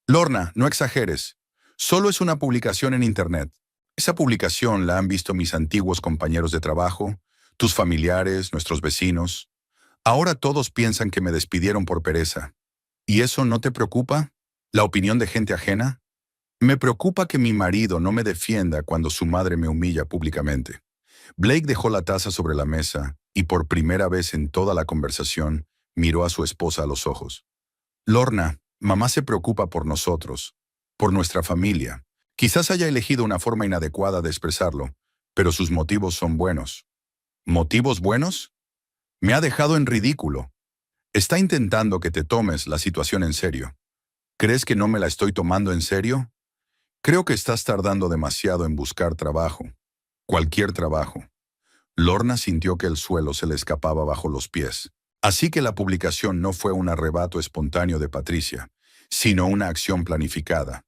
«Lorna, no exageres. Solo es una publicación en Internet. Esa publicación la han visto mis antiguos compañeros de trabajo, tus familiares, nuestros vecinos. Ahora todos piensan que me despidieron por pereza. ¿Y eso no te preocupa? ¿La opinión de gente ajena? Me preocupa que mi marido no me defienda cuando su madre me humilla públicamente». Blake dejó la taza sobre la mesa y por primera vez en toda la conversación, miró a su esposa a los ojos. Lorna, mamá se preocupa por nosotros, por nuestra familia. Quizás haya elegido una forma inadecuada de expresarlo, pero sus motivos son buenos. ¿Motivos buenos? Me ha dejado en ridículo. Está intentando que te tomes la situación en serio. ¿Crees que no me la estoy tomando en serio? Creo que estás tardando demasiado en buscar trabajo. Cualquier trabajo. Lorna sintió que el suelo se le escapaba bajo los pies. Así que la publicación no fue un arrebato espontáneo de Patricia, sino una acción planificada.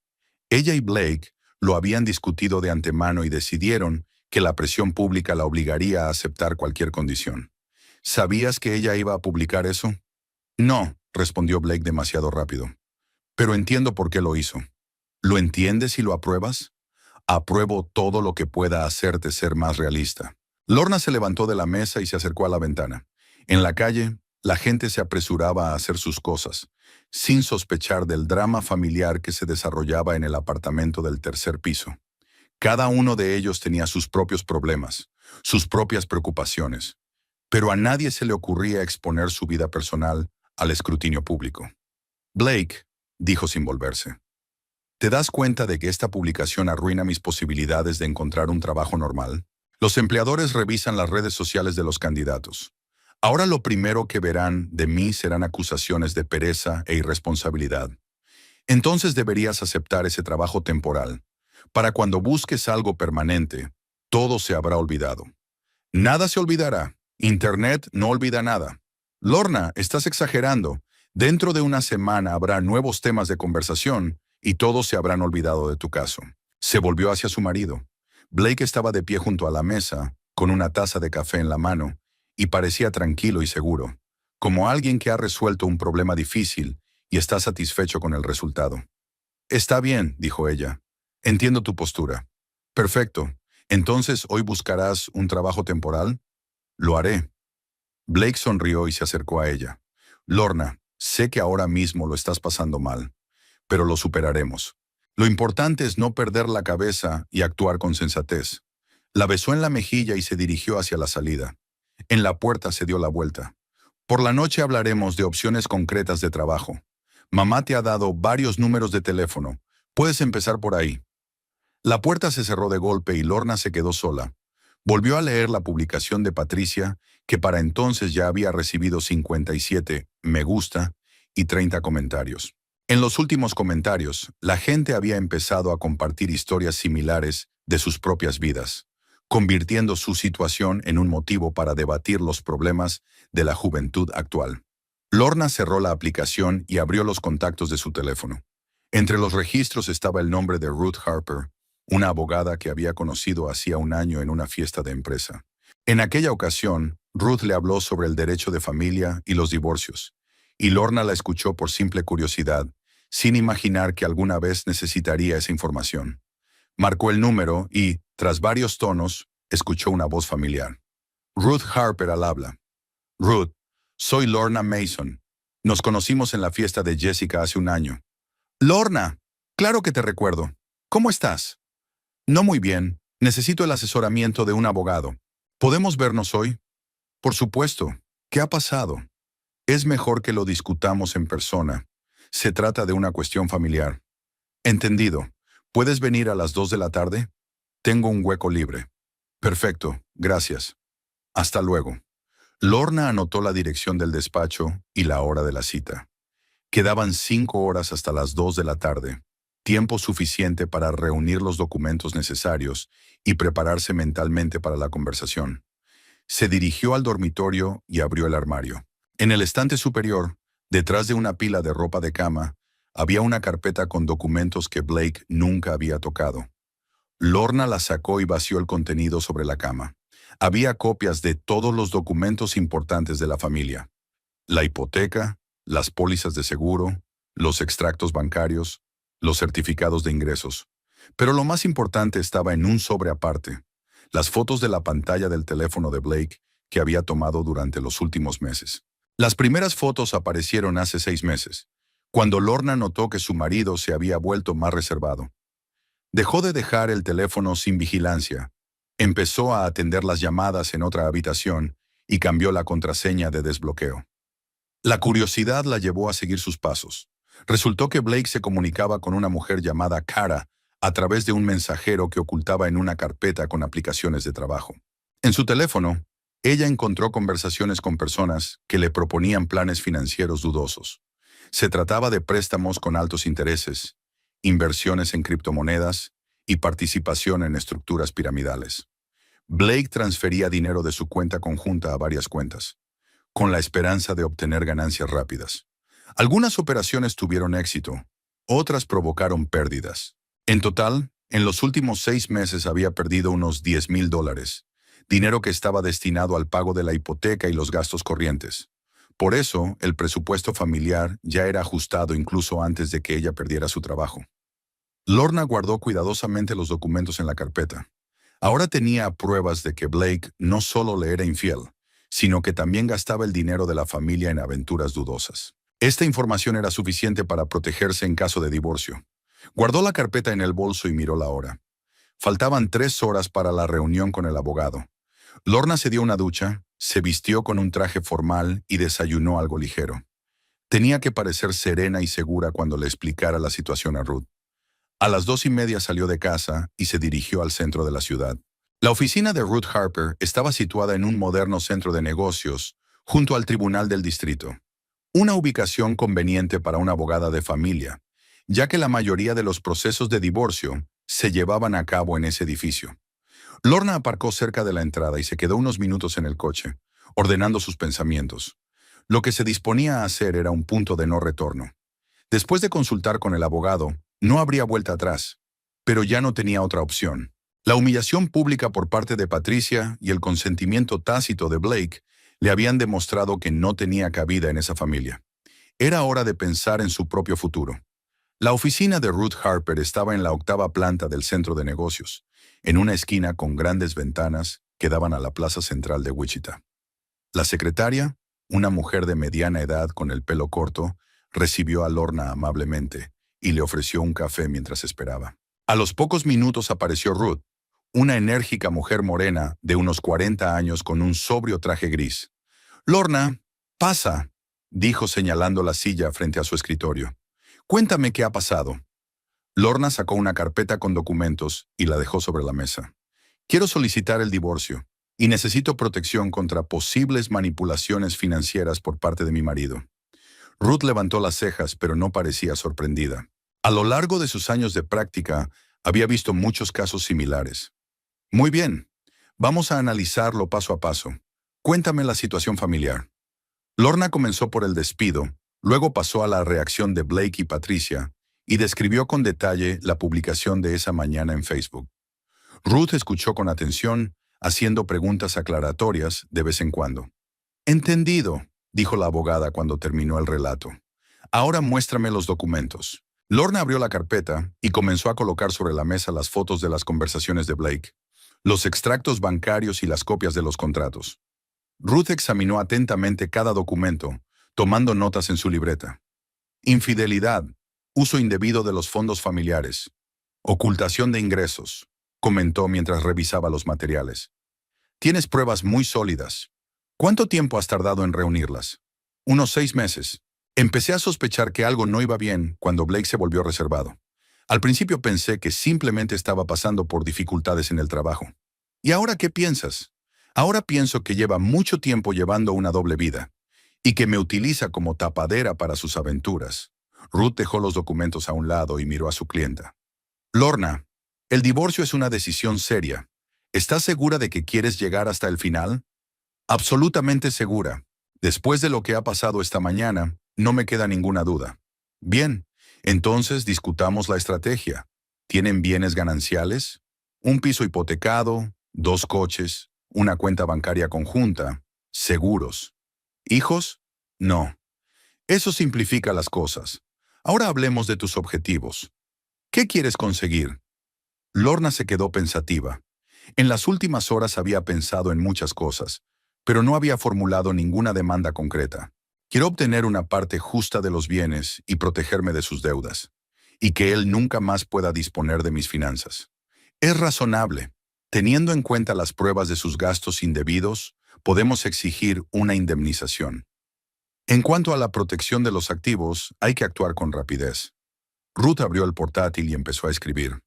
Ella y Blake lo habían discutido de antemano y decidieron que la presión pública la obligaría a aceptar cualquier condición. ¿Sabías que ella iba a publicar eso? No, respondió Blake demasiado rápido. Pero entiendo por qué lo hizo. ¿Lo entiendes y lo apruebas? Apruebo todo lo que pueda hacerte ser más realista. Lorna se levantó de la mesa y se acercó a la ventana. En la calle, la gente se apresuraba a hacer sus cosas, sin sospechar del drama familiar que se desarrollaba en el apartamento del tercer piso. Cada uno de ellos tenía sus propios problemas, sus propias preocupaciones, pero a nadie se le ocurría exponer su vida personal al escrutinio público. Blake, dijo sin volverse, ¿te das cuenta de que esta publicación arruina mis posibilidades de encontrar un trabajo normal? Los empleadores revisan las redes sociales de los candidatos. Ahora lo primero que verán de mí serán acusaciones de pereza e irresponsabilidad. Entonces deberías aceptar ese trabajo temporal. Para cuando busques algo permanente, todo se habrá olvidado. Nada se olvidará. Internet no olvida nada. Lorna, estás exagerando. Dentro de una semana habrá nuevos temas de conversación y todos se habrán olvidado de tu caso. Se volvió hacia su marido. Blake estaba de pie junto a la mesa, con una taza de café en la mano, y parecía tranquilo y seguro, como alguien que ha resuelto un problema difícil y está satisfecho con el resultado. Está bien, dijo ella. Entiendo tu postura. Perfecto. Entonces, ¿hoy buscarás un trabajo temporal? Lo haré. Blake sonrió y se acercó a ella. Lorna, sé que ahora mismo lo estás pasando mal, pero lo superaremos. Lo importante es no perder la cabeza y actuar con sensatez. La besó en la mejilla y se dirigió hacia la salida. En la puerta se dio la vuelta. Por la noche hablaremos de opciones concretas de trabajo. Mamá te ha dado varios números de teléfono. Puedes empezar por ahí. La puerta se cerró de golpe y Lorna se quedó sola. Volvió a leer la publicación de Patricia, que para entonces ya había recibido 57 me gusta y 30 comentarios. En los últimos comentarios, la gente había empezado a compartir historias similares de sus propias vidas, convirtiendo su situación en un motivo para debatir los problemas de la juventud actual. Lorna cerró la aplicación y abrió los contactos de su teléfono. Entre los registros estaba el nombre de Ruth Harper, una abogada que había conocido hacía un año en una fiesta de empresa. En aquella ocasión, Ruth le habló sobre el derecho de familia y los divorcios, y Lorna la escuchó por simple curiosidad, sin imaginar que alguna vez necesitaría esa información. Marcó el número y, tras varios tonos, escuchó una voz familiar. Ruth Harper al habla. Ruth, soy Lorna Mason. Nos conocimos en la fiesta de Jessica hace un año. Lorna, claro que te recuerdo. ¿Cómo estás? No muy bien. Necesito el asesoramiento de un abogado. ¿Podemos vernos hoy? Por supuesto. ¿Qué ha pasado? Es mejor que lo discutamos en persona. Se trata de una cuestión familiar. Entendido. ¿Puedes venir a las 2 de la tarde? Tengo un hueco libre. Perfecto, gracias. Hasta luego. Lorna anotó la dirección del despacho y la hora de la cita. Quedaban 5 horas hasta las 2 de la tarde, tiempo suficiente para reunir los documentos necesarios y prepararse mentalmente para la conversación. Se dirigió al dormitorio y abrió el armario. En el estante superior, detrás de una pila de ropa de cama, había una carpeta con documentos que Blake nunca había tocado. Lorna la sacó y vació el contenido sobre la cama. Había copias de todos los documentos importantes de la familia. La hipoteca, las pólizas de seguro, los extractos bancarios, los certificados de ingresos. Pero lo más importante estaba en un sobre aparte, las fotos de la pantalla del teléfono de Blake que había tomado durante los últimos meses. Las primeras fotos aparecieron hace 6 meses, cuando Lorna notó que su marido se había vuelto más reservado. Dejó de dejar el teléfono sin vigilancia, empezó a atender las llamadas en otra habitación y cambió la contraseña de desbloqueo. La curiosidad la llevó a seguir sus pasos. Resultó que Blake se comunicaba con una mujer llamada Cara a través de un mensajero que ocultaba en una carpeta con aplicaciones de trabajo. En su teléfono, ella encontró conversaciones con personas que le proponían planes financieros dudosos. Se trataba de préstamos con altos intereses, inversiones en criptomonedas y participación en estructuras piramidales. Blake transfería dinero de su cuenta conjunta a varias cuentas, con la esperanza de obtener ganancias rápidas. Algunas operaciones tuvieron éxito, otras provocaron pérdidas. En total, en los últimos 6 meses había perdido unos $10,000, dinero que estaba destinado al pago de la hipoteca y los gastos corrientes. Por eso, el presupuesto familiar ya era ajustado incluso antes de que ella perdiera su trabajo. Lorna guardó cuidadosamente los documentos en la carpeta. Ahora tenía pruebas de que Blake no solo le era infiel, sino que también gastaba el dinero de la familia en aventuras dudosas. Esta información era suficiente para protegerse en caso de divorcio. Guardó la carpeta en el bolso y miró la hora. Faltaban 3 horas para la reunión con el abogado. Lorna se dio una ducha, se vistió con un traje formal y desayunó algo ligero. Tenía que parecer serena y segura cuando le explicara la situación a Ruth. A las 2:30 salió de casa y se dirigió al centro de la ciudad. La oficina de Ruth Harper estaba situada en un moderno centro de negocios, junto al Tribunal del Distrito. Una ubicación conveniente para una abogada de familia, ya que la mayoría de los procesos de divorcio se llevaban a cabo en ese edificio. Lorna aparcó cerca de la entrada y se quedó unos minutos en el coche, ordenando sus pensamientos. Lo que se disponía a hacer era un punto de no retorno. Después de consultar con el abogado, no habría vuelta atrás, pero ya no tenía otra opción. La humillación pública por parte de Patricia y el consentimiento tácito de Blake le habían demostrado que no tenía cabida en esa familia. Era hora de pensar en su propio futuro. La oficina de Ruth Harper estaba en la 8ª planta del centro de negocios, en una esquina con grandes ventanas que daban a la plaza central de Wichita. La secretaria, una mujer de mediana edad con el pelo corto, recibió a Lorna amablemente y le ofreció un café mientras esperaba. A los pocos minutos apareció Ruth, una enérgica mujer morena de unos 40 años con un sobrio traje gris. «Lorna, pasa», dijo señalando la silla frente a su escritorio. «Cuéntame qué ha pasado». Lorna sacó una carpeta con documentos y la dejó sobre la mesa. «Quiero solicitar el divorcio y necesito protección contra posibles manipulaciones financieras por parte de mi marido». Ruth levantó las cejas, pero no parecía sorprendida. A lo largo de sus años de práctica, había visto muchos casos similares. «Muy bien, vamos a analizarlo paso a paso. Cuéntame la situación familiar». Lorna comenzó por el despido, luego pasó a la reacción de Blake y Patricia, y describió con detalle la publicación de esa mañana en Facebook. Ruth escuchó con atención, haciendo preguntas aclaratorias de vez en cuando. «Entendido», dijo la abogada cuando terminó el relato. «Ahora muéstrame los documentos». Lorna abrió la carpeta y comenzó a colocar sobre la mesa las fotos de las conversaciones de Blake, los extractos bancarios y las copias de los contratos. Ruth examinó atentamente cada documento, tomando notas en su libreta. «Infidelidad, uso indebido de los fondos familiares, ocultación de ingresos», comentó mientras revisaba los materiales. «Tienes pruebas muy sólidas. ¿Cuánto tiempo has tardado en reunirlas?» «Unos 6 meses. Empecé a sospechar que algo no iba bien cuando Blake se volvió reservado. Al principio pensé que simplemente estaba pasando por dificultades en el trabajo. ¿Y ahora qué piensas?» «Ahora pienso que lleva mucho tiempo llevando una doble vida y que me utiliza como tapadera para sus aventuras». Ruth dejó los documentos a un lado y miró a su clienta. «Lorna, el divorcio es una decisión seria. ¿Estás segura de que quieres llegar hasta el final?» «Absolutamente segura. Después de lo que ha pasado esta mañana, no me queda ninguna duda». «Bien, entonces discutamos la estrategia. ¿Tienen bienes gananciales? Un piso hipotecado, 2 coches, una cuenta bancaria conjunta, seguros. ¿Hijos? No. Eso simplifica las cosas. Ahora hablemos de tus objetivos. ¿Qué quieres conseguir?» Lorna se quedó pensativa. En las últimas horas había pensado en muchas cosas, pero no había formulado ninguna demanda concreta. «Quiero obtener una parte justa de los bienes y protegerme de sus deudas, y que él nunca más pueda disponer de mis finanzas. Es razonable, teniendo en cuenta las pruebas de sus gastos indebidos, podemos exigir una indemnización. En cuanto a la protección de los activos, hay que actuar con rapidez. Ruth abrió el portátil y empezó a escribir.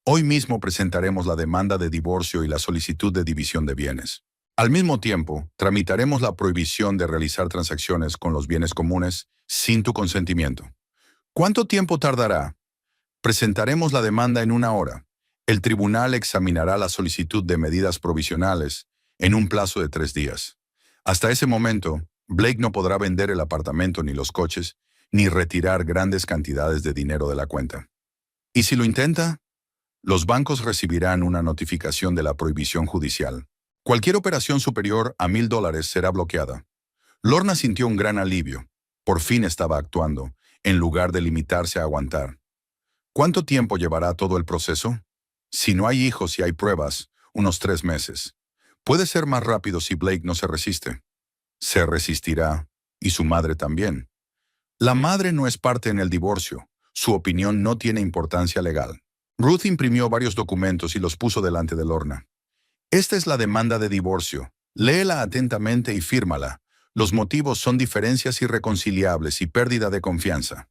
Hoy mismo presentaremos la demanda de divorcio y la solicitud de división de bienes. Al mismo tiempo, tramitaremos la prohibición de realizar transacciones con los bienes comunes sin tu consentimiento. ¿Cuánto tiempo tardará? Presentaremos la demanda en 1 hora. El tribunal examinará la solicitud de medidas provisionales en un plazo de 3 días. Hasta ese momento, Blake no podrá vender el apartamento ni los coches, ni retirar grandes cantidades de dinero de la cuenta. ¿Y si lo intenta? Los bancos recibirán una notificación de la prohibición judicial. Cualquier operación superior a $1,000 será bloqueada. Lorna sintió un gran alivio. Por fin estaba actuando, en lugar de limitarse a aguantar. ¿Cuánto tiempo llevará todo el proceso? Si no hay hijos y hay pruebas, unos 3 meses. Puede ser más rápido si Blake no se resiste. Se resistirá, y su madre también. La madre no es parte en el divorcio. Su opinión no tiene importancia legal. Ruth imprimió varios documentos y los puso delante de Lorna. Esta es la demanda de divorcio. Léela atentamente y fírmala. Los motivos son diferencias irreconciliables y pérdida de confianza.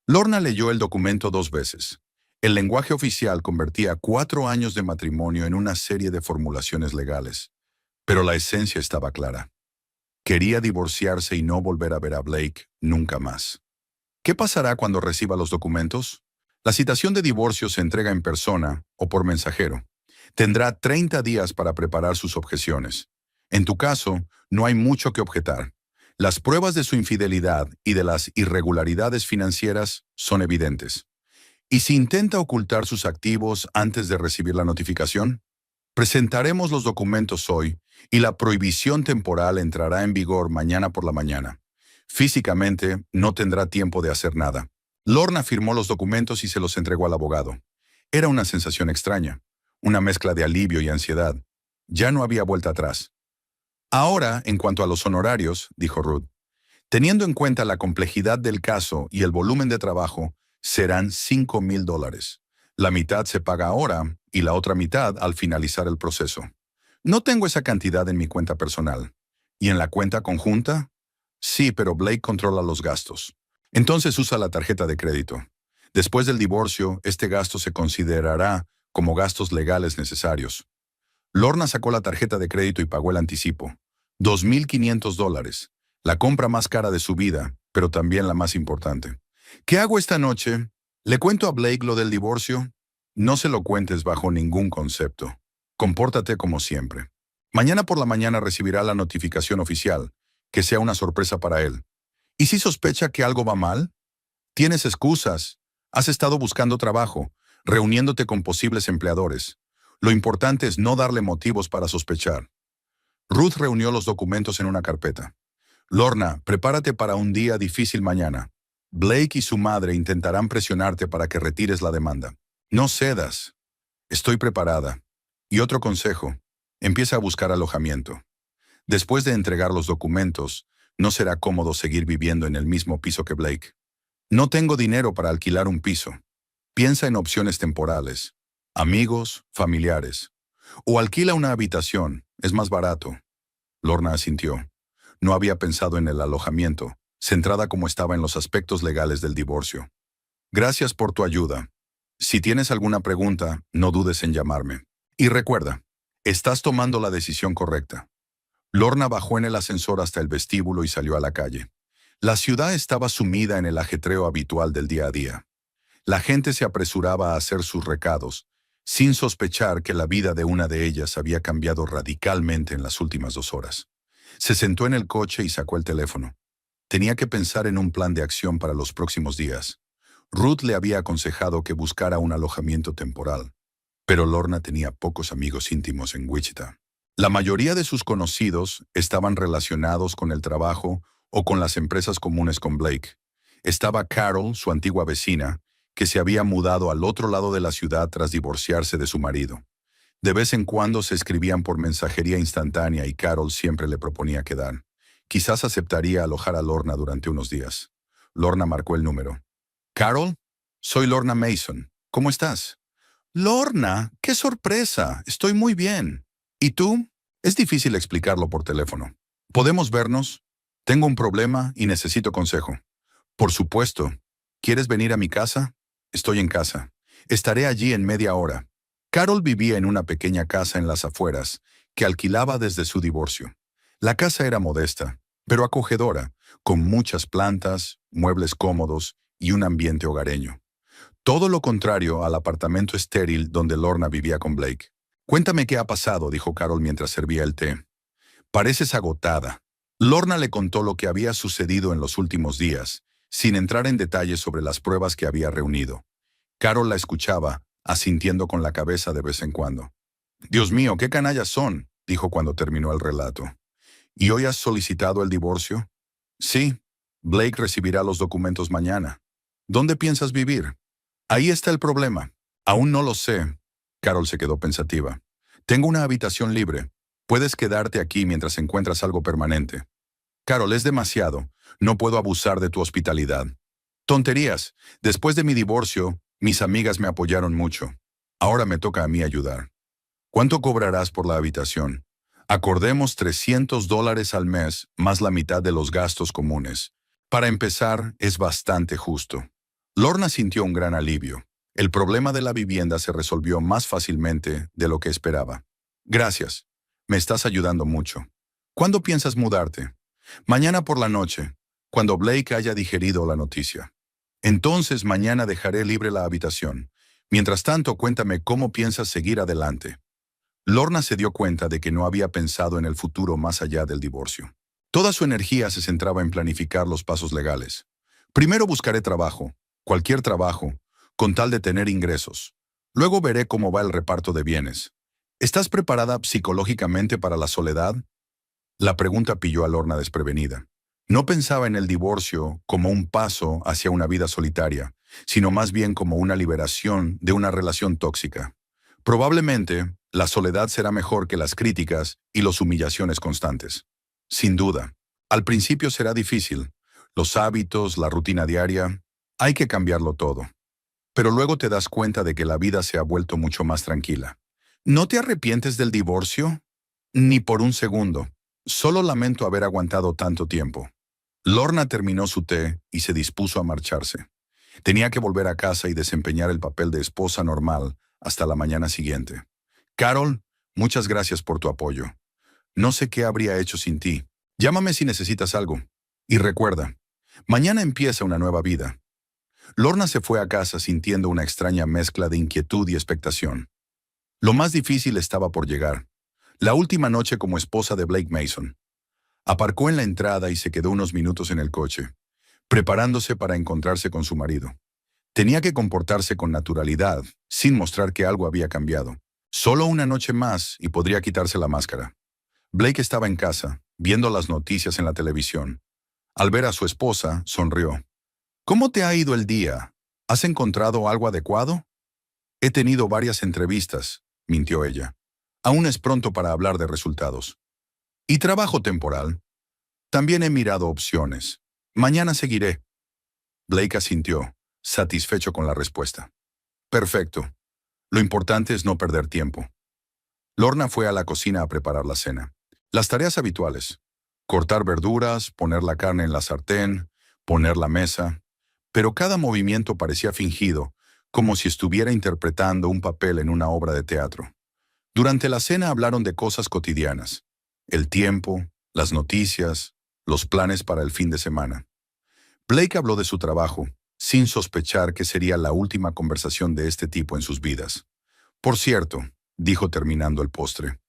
Lorna leyó el documento 2 veces. El lenguaje oficial convertía 4 años de matrimonio en una serie de formulaciones legales. Pero la esencia estaba clara. Quería divorciarse y no volver a ver a Blake nunca más. ¿Qué pasará cuando reciba los documentos? La citación de divorcio se entrega en persona o por mensajero. Tendrá 30 días para preparar sus objeciones. En tu caso, no hay mucho que objetar. Las pruebas de su infidelidad y de las irregularidades financieras son evidentes. ¿Y si intenta ocultar sus activos antes de recibir la notificación? Presentaremos los documentos hoy y la prohibición temporal entrará en vigor mañana por la mañana. Físicamente, no tendrá tiempo de hacer nada. Lorna firmó los documentos y se los entregó al abogado. Era una sensación extraña, una mezcla de alivio y ansiedad. Ya no había vuelta atrás. Ahora, en cuanto a los honorarios, dijo Ruth, teniendo en cuenta la complejidad del caso y el volumen de trabajo, serán $5,000. La mitad se paga ahora y la otra mitad al finalizar el proceso. No tengo esa cantidad en mi cuenta personal. ¿Y en la cuenta conjunta? Sí, pero Blake controla los gastos. Entonces usa la tarjeta de crédito. Después del divorcio, este gasto se considerará como gastos legales necesarios. Lorna sacó la tarjeta de crédito y pagó el anticipo. $2,500. La compra más cara de su vida, pero también la más importante. ¿Qué hago esta noche? ¿Le cuento a Blake lo del divorcio? No se lo cuentes bajo ningún concepto. Compórtate como siempre. Mañana por la mañana recibirá la notificación oficial, que sea una sorpresa para él. ¿Y si sospecha que algo va mal? Tienes excusas. Has estado buscando trabajo, reuniéndote con posibles empleadores. Lo importante es no darle motivos para sospechar. Ruth reunió los documentos en una carpeta. Lorna, prepárate para un día difícil mañana. Blake y su madre intentarán presionarte para que retires la demanda. No cedas. Estoy preparada. Y otro consejo, empieza a buscar alojamiento. Después de entregar los documentos, no será cómodo seguir viviendo en el mismo piso que Blake. No tengo dinero para alquilar un piso. Piensa en opciones temporales. Amigos, familiares. O alquila una habitación, es más barato. Lorna asintió. No había pensado en el alojamiento, centrada como estaba en los aspectos legales del divorcio. Gracias por tu ayuda. Si tienes alguna pregunta, no dudes en llamarme. Y recuerda, estás tomando la decisión correcta. Lorna bajó en el ascensor hasta el vestíbulo y salió a la calle. La ciudad estaba sumida en el ajetreo habitual del día a día. La gente se apresuraba a hacer sus recados, sin sospechar que la vida de una de ellas había cambiado radicalmente en las últimas 2 horas. Se sentó en el coche y sacó el teléfono. Tenía que pensar en un plan de acción para los próximos días. Ruth le había aconsejado que buscara un alojamiento temporal, pero Lorna tenía pocos amigos íntimos en Wichita. La mayoría de sus conocidos estaban relacionados con el trabajo o con las empresas comunes con Blake. Estaba Carol, su antigua vecina, que se había mudado al otro lado de la ciudad tras divorciarse de su marido. De vez en cuando se escribían por mensajería instantánea y Carol siempre le proponía quedar. Quizás aceptaría alojar a Lorna durante unos días. Lorna marcó el número. Carol, soy Lorna Mason. ¿Cómo estás? Lorna, qué sorpresa. Estoy muy bien. ¿Y tú? Es difícil explicarlo por teléfono. ¿Podemos vernos? Tengo un problema y necesito consejo. Por supuesto. ¿Quieres venir a mi casa? Estoy en casa. Estaré allí en media hora. Carol vivía en una pequeña casa en las afueras, que alquilaba desde su divorcio. La casa era modesta, pero acogedora, con muchas plantas, muebles cómodos y un ambiente hogareño. Todo lo contrario al apartamento estéril donde Lorna vivía con Blake. Cuéntame qué ha pasado, dijo Carol mientras servía el té. Pareces agotada. Lorna le contó lo que había sucedido en los últimos días, sin entrar en detalles sobre las pruebas que había reunido. Carol la escuchaba, asintiendo con la cabeza de vez en cuando. Dios mío, qué canallas son, dijo cuando terminó el relato. ¿Y hoy has solicitado el divorcio? Sí. Blake recibirá los documentos mañana. ¿Dónde piensas vivir? Ahí está el problema. Aún no lo sé. Carol se quedó pensativa. Tengo una habitación libre. Puedes quedarte aquí mientras encuentras algo permanente. Carol, es demasiado. No puedo abusar de tu hospitalidad. Tonterías. Después de mi divorcio, mis amigas me apoyaron mucho. Ahora me toca a mí ayudar. ¿Cuánto cobrarás por la habitación? Acordemos $300 al mes, más la mitad de los gastos comunes. Para empezar, es bastante justo. Lorna sintió un gran alivio. El problema de la vivienda se resolvió más fácilmente de lo que esperaba. Gracias. Me estás ayudando mucho. ¿Cuándo piensas mudarte? Mañana por la noche, cuando Blake haya digerido la noticia. Entonces mañana dejaré libre la habitación. Mientras tanto, cuéntame cómo piensas seguir adelante. Lorna se dio cuenta de que no había pensado en el futuro más allá del divorcio. Toda su energía se centraba en planificar los pasos legales. Primero buscaré trabajo, cualquier trabajo, con tal de tener ingresos. Luego veré cómo va el reparto de bienes. ¿Estás preparada psicológicamente para la soledad? La pregunta pilló a Lorna desprevenida. No pensaba en el divorcio como un paso hacia una vida solitaria, sino más bien como una liberación de una relación tóxica. Probablemente, la soledad será mejor que las críticas y las humillaciones constantes. Sin duda. Al principio será difícil. Los hábitos, la rutina diaria, hay que cambiarlo todo. Pero luego te das cuenta de que la vida se ha vuelto mucho más tranquila. ¿No te arrepientes del divorcio? Ni por un segundo. Solo lamento haber aguantado tanto tiempo. Lorna terminó su té y se dispuso a marcharse. Tenía que volver a casa y desempeñar el papel de esposa normal hasta la mañana siguiente. Carol, muchas gracias por tu apoyo. No sé qué habría hecho sin ti. Llámame si necesitas algo. Y recuerda, mañana empieza una nueva vida. Lorna se fue a casa sintiendo una extraña mezcla de inquietud y expectación. Lo más difícil estaba por llegar. La última noche como esposa de Blake Mason. Aparcó en la entrada y se quedó unos minutos en el coche, preparándose para encontrarse con su marido. Tenía que comportarse con naturalidad, sin mostrar que algo había cambiado. Solo una noche más y podría quitarse la máscara. Blake estaba en casa, viendo las noticias en la televisión. Al ver a su esposa, sonrió. ¿Cómo te ha ido el día? ¿Has encontrado algo adecuado? He tenido varias entrevistas, mintió ella. Aún es pronto para hablar de resultados. ¿Y trabajo temporal? También he mirado opciones. Mañana seguiré. Blake asintió, satisfecho con la respuesta. Perfecto. Lo importante es no perder tiempo. Lorna fue a la cocina a preparar la cena. Las tareas habituales. Cortar verduras, poner la carne en la sartén, poner la mesa. Pero cada movimiento parecía fingido, como si estuviera interpretando un papel en una obra de teatro. Durante la cena hablaron de cosas cotidianas. El tiempo, las noticias, los planes para el fin de semana. Blake habló de su trabajo, sin sospechar que sería la última conversación de este tipo en sus vidas. Por cierto, dijo terminando el postre,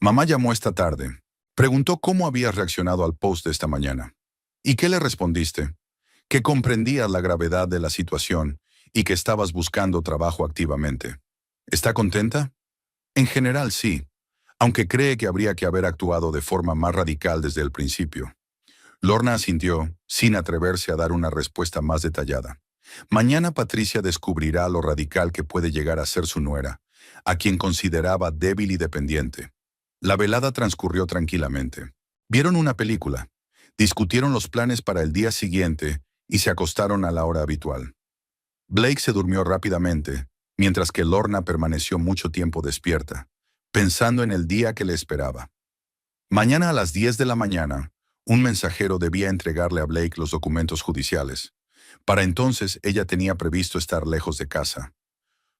mamá llamó esta tarde. Preguntó cómo habías reaccionado al post de esta mañana. ¿Y qué le respondiste? Que comprendías la gravedad de la situación y que estabas buscando trabajo activamente. ¿Está contenta? En general sí, aunque cree que habría que haber actuado de forma más radical desde el principio. Lorna asintió, sin atreverse a dar una respuesta más detallada. Mañana Patricia descubrirá lo radical que puede llegar a ser su nuera, a quien consideraba débil y dependiente. La velada transcurrió tranquilamente. Vieron una película, discutieron los planes para el día siguiente y se acostaron a la hora habitual. Blake se durmió rápidamente, mientras que Lorna permaneció mucho tiempo despierta, pensando en el día que le esperaba. Mañana a las 10 de la mañana, un mensajero debía entregarle a Blake los documentos judiciales. Para entonces ella tenía previsto estar lejos de casa.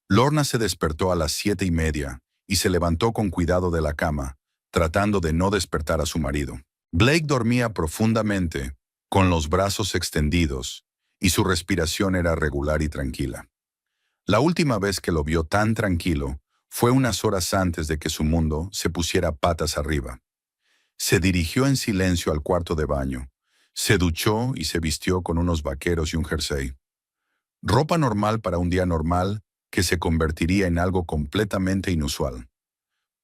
Lorna se despertó a las 7:30 y se levantó con cuidado de la cama, tratando de no despertar a su marido. Blake dormía profundamente, con los brazos extendidos, y su respiración era regular y tranquila. La última vez que lo vio tan tranquilo fue unas horas antes de que su mundo se pusiera patas arriba. Se dirigió en silencio al cuarto de baño, se duchó y se vistió con unos vaqueros y un jersey. Ropa normal para un día normal que se convertiría en algo completamente inusual.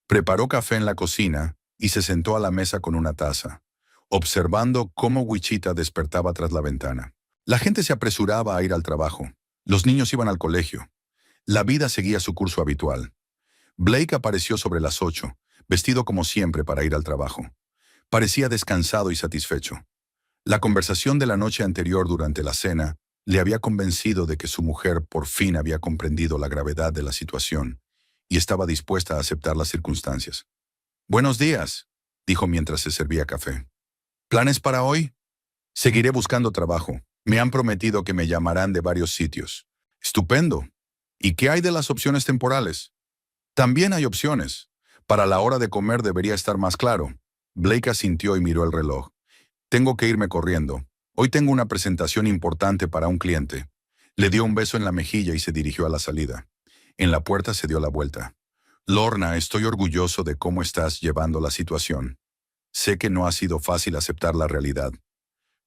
Preparó café en la cocina y se sentó a la mesa con una taza, observando cómo Wichita despertaba tras la ventana. La gente se apresuraba a ir al trabajo. Los niños iban al colegio. La vida seguía su curso habitual. Blake apareció sobre las 8, vestido como siempre para ir al trabajo. Parecía descansado y satisfecho. La conversación de la noche anterior durante la cena le había convencido de que su mujer por fin había comprendido la gravedad de la situación y estaba dispuesta a aceptar las circunstancias. «Buenos días», dijo mientras se servía café. «¿Planes para hoy?» «Seguiré buscando trabajo. Me han prometido que me llamarán de varios sitios». «Estupendo. ¿Y qué hay de las opciones temporales?» «También hay opciones. Para la hora de comer debería estar más claro». Blake asintió y miró el reloj. «Tengo que irme corriendo. Hoy tengo una presentación importante para un cliente». Le dio un beso en la mejilla y se dirigió a la salida. En la puerta se dio la vuelta. «Lorna, estoy orgulloso de cómo estás llevando la situación. Sé que no ha sido fácil aceptar la realidad».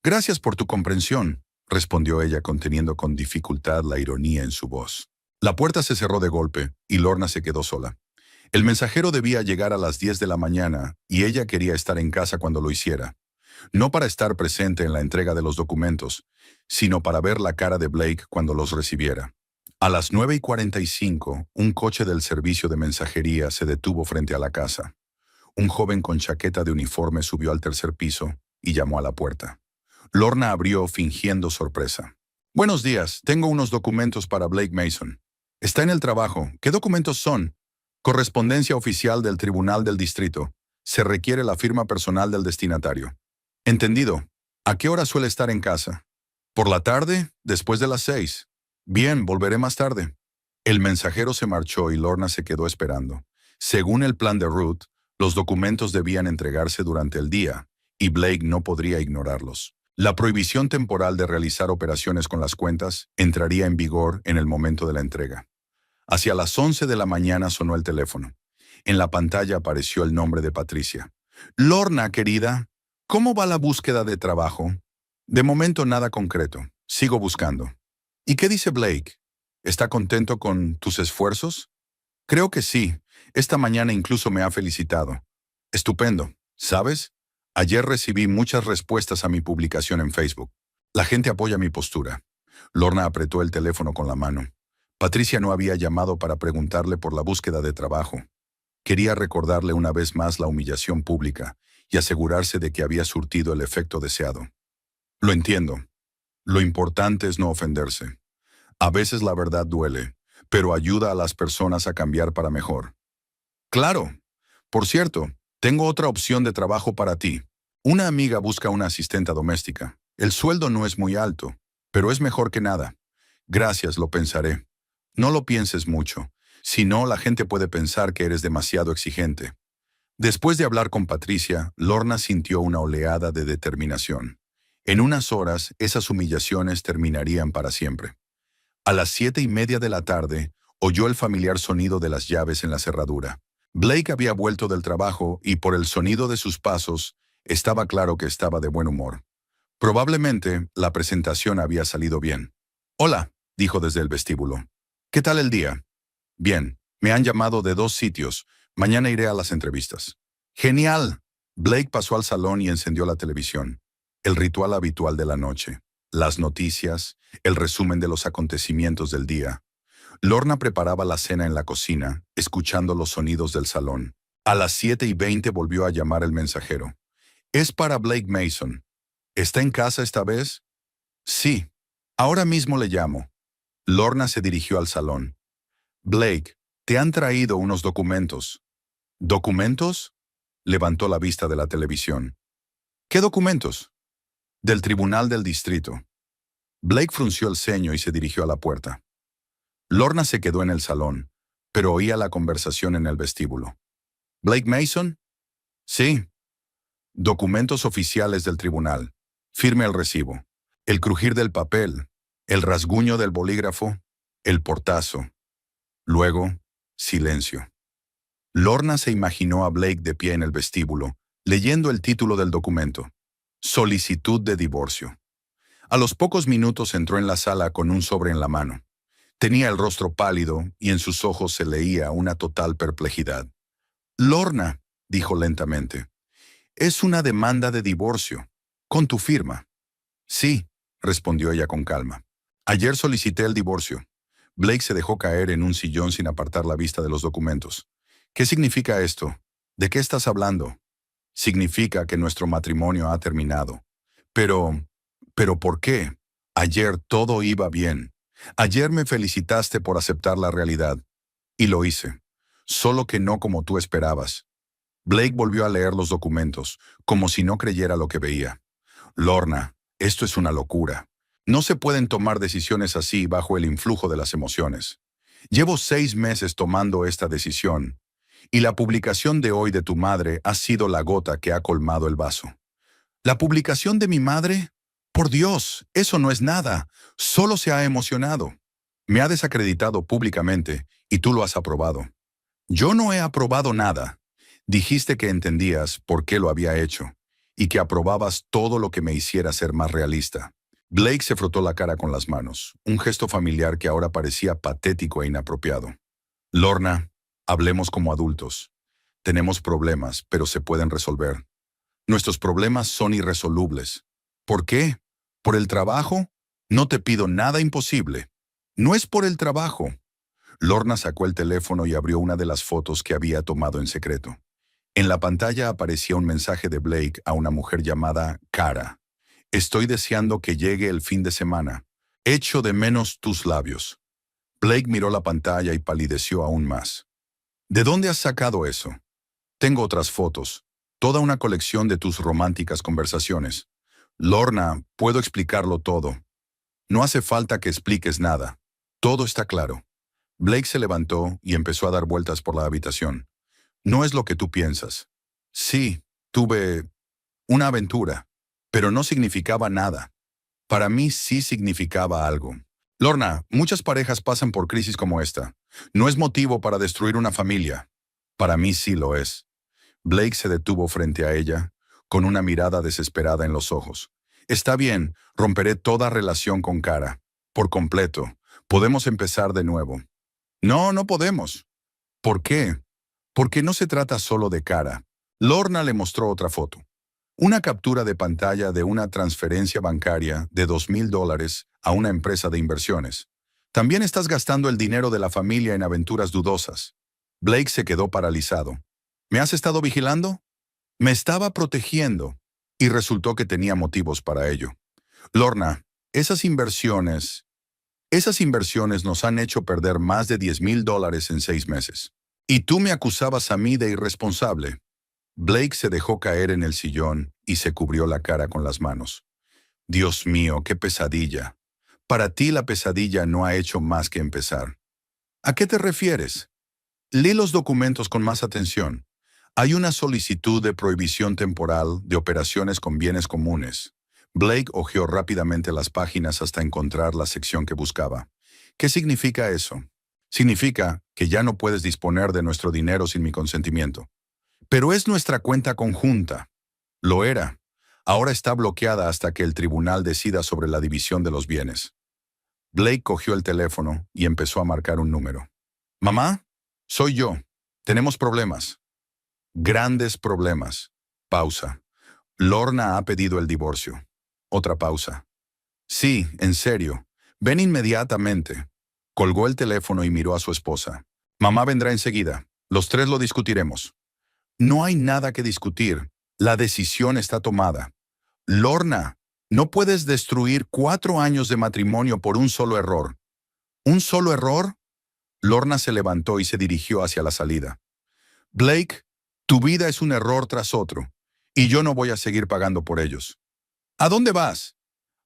«Gracias por tu comprensión», respondió ella conteniendo con dificultad la ironía en su voz. La puerta se cerró de golpe y Lorna se quedó sola. El mensajero debía llegar a las 10 de la mañana y ella quería estar en casa cuando lo hiciera. No para estar presente en la entrega de los documentos, sino para ver la cara de Blake cuando los recibiera. A las 9:45, un coche del servicio de mensajería se detuvo frente a la casa. Un joven con chaqueta de uniforme subió al tercer piso y llamó a la puerta. Lorna abrió fingiendo sorpresa. «Buenos días, tengo unos documentos para Blake Mason». «Está en el trabajo. ¿Qué documentos son?» «Correspondencia oficial del Tribunal del Distrito. Se requiere la firma personal del destinatario». «Entendido. ¿A qué hora suele estar en casa?» «Por la tarde, después de las 6. «Bien, volveré más tarde». El mensajero se marchó y Lorna se quedó esperando. Según el plan de Ruth, los documentos debían entregarse durante el día, y Blake no podría ignorarlos. La prohibición temporal de realizar operaciones con las cuentas entraría en vigor en el momento de la entrega. Hacia las 11 de la mañana sonó el teléfono. En la pantalla apareció el nombre de Patricia. «Lorna, querida, ¿cómo va la búsqueda de trabajo?» «De momento nada concreto. Sigo buscando». «¿Y qué dice Blake? ¿Está contento con tus esfuerzos?» «Creo que sí. Esta mañana incluso me ha felicitado». «Estupendo. ¿Sabes? Ayer recibí muchas respuestas a mi publicación en Facebook. La gente apoya mi postura». Lorna apretó el teléfono con la mano. Patricia no había llamado para preguntarle por la búsqueda de trabajo. Quería recordarle una vez más la humillación pública y asegurarse de que había surtido el efecto deseado. «Lo entiendo. Lo importante es no ofenderse. A veces la verdad duele, pero ayuda a las personas a cambiar para mejor». «Claro. Por cierto, tengo otra opción de trabajo para ti. Una amiga busca una asistenta doméstica. El sueldo no es muy alto, pero es mejor que nada». «Gracias, lo pensaré». «No lo pienses mucho. Si no, la gente puede pensar que eres demasiado exigente». Después de hablar con Patricia, Lorna sintió una oleada de determinación. En unas horas, esas humillaciones terminarían para siempre. A las 7:30 de la tarde, oyó el familiar sonido de las llaves en la cerradura. Blake había vuelto del trabajo y por el sonido de sus pasos, estaba claro que estaba de buen humor. Probablemente, la presentación había salido bien. «Hola», dijo desde el vestíbulo. «¿Qué tal el día?» «Bien. Me han llamado de 2 sitios. Mañana iré a las entrevistas». «Genial». Blake pasó al salón y encendió la televisión. El ritual habitual de la noche. Las noticias, el resumen de los acontecimientos del día. Lorna preparaba la cena en la cocina, escuchando los sonidos del salón. A las 7:20 volvió a llamar el mensajero. «Es para Blake Mason. ¿Está en casa esta vez?» «Sí. Ahora mismo le llamo». Lorna se dirigió al salón. «Blake, te han traído unos documentos». «¿Documentos?» levantó la vista de la televisión. ¿Qué documentos? Del Tribunal del Distrito. Blake frunció el ceño y se dirigió a la puerta. Lorna se quedó en el salón, pero oía la conversación en el vestíbulo. ¿Blake Mason? Sí. Documentos oficiales del tribunal. Firme el recibo. El crujir del papel, el rasguño del bolígrafo, el portazo. Luego, silencio. Lorna se imaginó a Blake de pie en el vestíbulo, leyendo el título del documento. Solicitud de divorcio. A los pocos minutos entró en la sala con un sobre en la mano. Tenía el rostro pálido y en sus ojos se leía una total perplejidad. Lorna, dijo lentamente, es una demanda de divorcio. ¿Con tu firma? Sí, respondió ella con calma. Ayer solicité el divorcio. Blake se dejó caer en un sillón sin apartar la vista de los documentos. ¿Qué significa esto? ¿De qué estás hablando? Significa que nuestro matrimonio ha terminado. ¿Pero por qué? Ayer todo iba bien. Ayer me felicitaste por aceptar la realidad. Y lo hice. Solo que no como tú esperabas. Blake volvió a leer los documentos, como si no creyera lo que veía. Lorna, esto es una locura. No se pueden tomar decisiones así bajo el influjo de las emociones. Llevo 6 meses tomando esta decisión, y la publicación de hoy de tu madre ha sido la gota que ha colmado el vaso. ¿La publicación de mi madre? Por Dios, eso no es nada. Solo se ha emocionado. Me ha desacreditado públicamente y tú lo has aprobado. Yo no he aprobado nada. Dijiste que entendías por qué lo había hecho y que aprobabas todo lo que me hiciera ser más realista. Blake se frotó la cara con las manos, un gesto familiar que ahora parecía patético e inapropiado. Lorna, hablemos como adultos. Tenemos problemas, pero se pueden resolver. Nuestros problemas son irresolubles. ¿Por qué? ¿Por el trabajo? No te pido nada imposible. No es por el trabajo. Lorna sacó el teléfono y abrió una de las fotos que había tomado en secreto. En la pantalla aparecía un mensaje de Blake a una mujer llamada Cara. Estoy deseando que llegue el fin de semana. Echo de menos tus labios. Blake miró la pantalla y palideció aún más. ¿De dónde has sacado eso? Tengo otras fotos. Toda una colección de tus románticas conversaciones. Lorna, puedo explicarlo todo. No hace falta que expliques nada. Todo está claro. Blake se levantó y empezó a dar vueltas por la habitación. No es lo que tú piensas. Sí, tuve una aventura, pero no significaba nada. Para mí sí significaba algo. Lorna, muchas parejas pasan por crisis como esta. No es motivo para destruir una familia. Para mí sí lo es. Blake se detuvo frente a ella, con una mirada desesperada en los ojos. Está bien, romperé toda relación con Cara. Por completo. Podemos empezar de nuevo. No, no podemos. ¿Por qué? Porque no se trata solo de Cara. Lorna le mostró otra foto. Una captura de pantalla de una transferencia bancaria de $2,000 a una empresa de inversiones. También estás gastando el dinero de la familia en aventuras dudosas. Blake se quedó paralizado. ¿Me has estado vigilando? Me estaba protegiendo, y resultó que tenía motivos para ello. Lorna, esas inversiones nos han hecho perder más de $10,000 en 6 meses. Y tú me acusabas a mí de irresponsable. Blake se dejó caer en el sillón y se cubrió la cara con las manos. Dios mío, qué pesadilla. Para ti la pesadilla no ha hecho más que empezar. ¿A qué te refieres? Lee los documentos con más atención. Hay una solicitud de prohibición temporal de operaciones con bienes comunes. Blake hojeó rápidamente las páginas hasta encontrar la sección que buscaba. ¿Qué significa eso? Significa que ya no puedes disponer de nuestro dinero sin mi consentimiento. Pero es nuestra cuenta conjunta. Lo era. Ahora está bloqueada hasta que el tribunal decida sobre la división de los bienes. Blake cogió el teléfono y empezó a marcar un número. «Mamá, soy yo. Tenemos problemas». «Grandes problemas». Pausa. «Lorna ha pedido el divorcio». Otra pausa. «Sí, en serio. Ven inmediatamente». Colgó el teléfono y miró a su esposa. «Mamá vendrá enseguida. Los 3 lo discutiremos». «No hay nada que discutir. La decisión está tomada». «Lorna, no puedes destruir 4 años de matrimonio por un solo error». «¿Un solo error?» Lorna se levantó y se dirigió hacia la salida. «Blake, Tu vida es un error tras otro, y yo no voy a seguir pagando por ellos. ¿A dónde vas?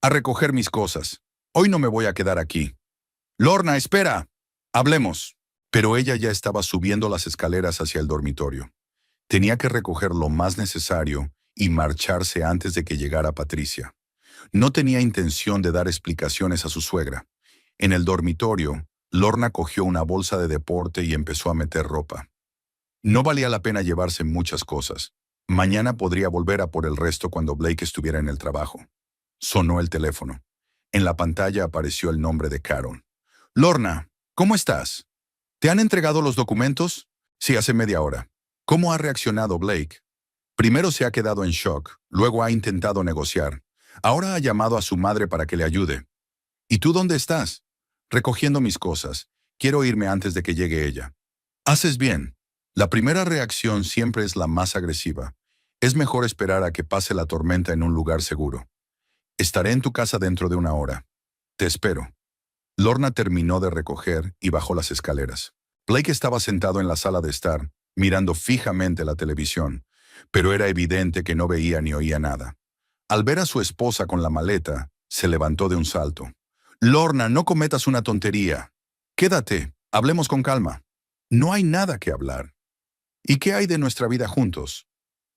A recoger mis cosas. Hoy no me voy a quedar aquí. Lorna, espera. Hablemos. Pero ella ya estaba subiendo las escaleras hacia el dormitorio. Tenía que recoger lo más necesario y marcharse antes de que llegara Patricia. No tenía intención de dar explicaciones a su suegra. En el dormitorio, Lorna cogió una bolsa de deporte y empezó a meter ropa. No valía la pena llevarse muchas cosas. Mañana podría volver a por el resto cuando Blake estuviera en el trabajo. Sonó el teléfono. En la pantalla apareció el nombre de Carol. Lorna, ¿cómo estás? ¿Te han entregado los documentos? Sí, hace media hora. ¿Cómo ha reaccionado Blake? Primero se ha quedado en shock, luego ha intentado negociar. Ahora ha llamado a su madre para que le ayude. ¿Y tú dónde estás? Recogiendo mis cosas. Quiero irme antes de que llegue ella. Haces bien. La primera reacción siempre es la más agresiva. Es mejor esperar a que pase la tormenta en un lugar seguro. Estaré en tu casa dentro de una hora. Te espero. Lorna terminó de recoger y bajó las escaleras. Blake estaba sentado en la sala de estar, mirando fijamente la televisión, pero era evidente que no veía ni oía nada. Al ver a su esposa con la maleta, se levantó de un salto. Lorna, no cometas una tontería. Quédate, hablemos con calma. No hay nada que hablar. ¿Y qué hay de nuestra vida juntos?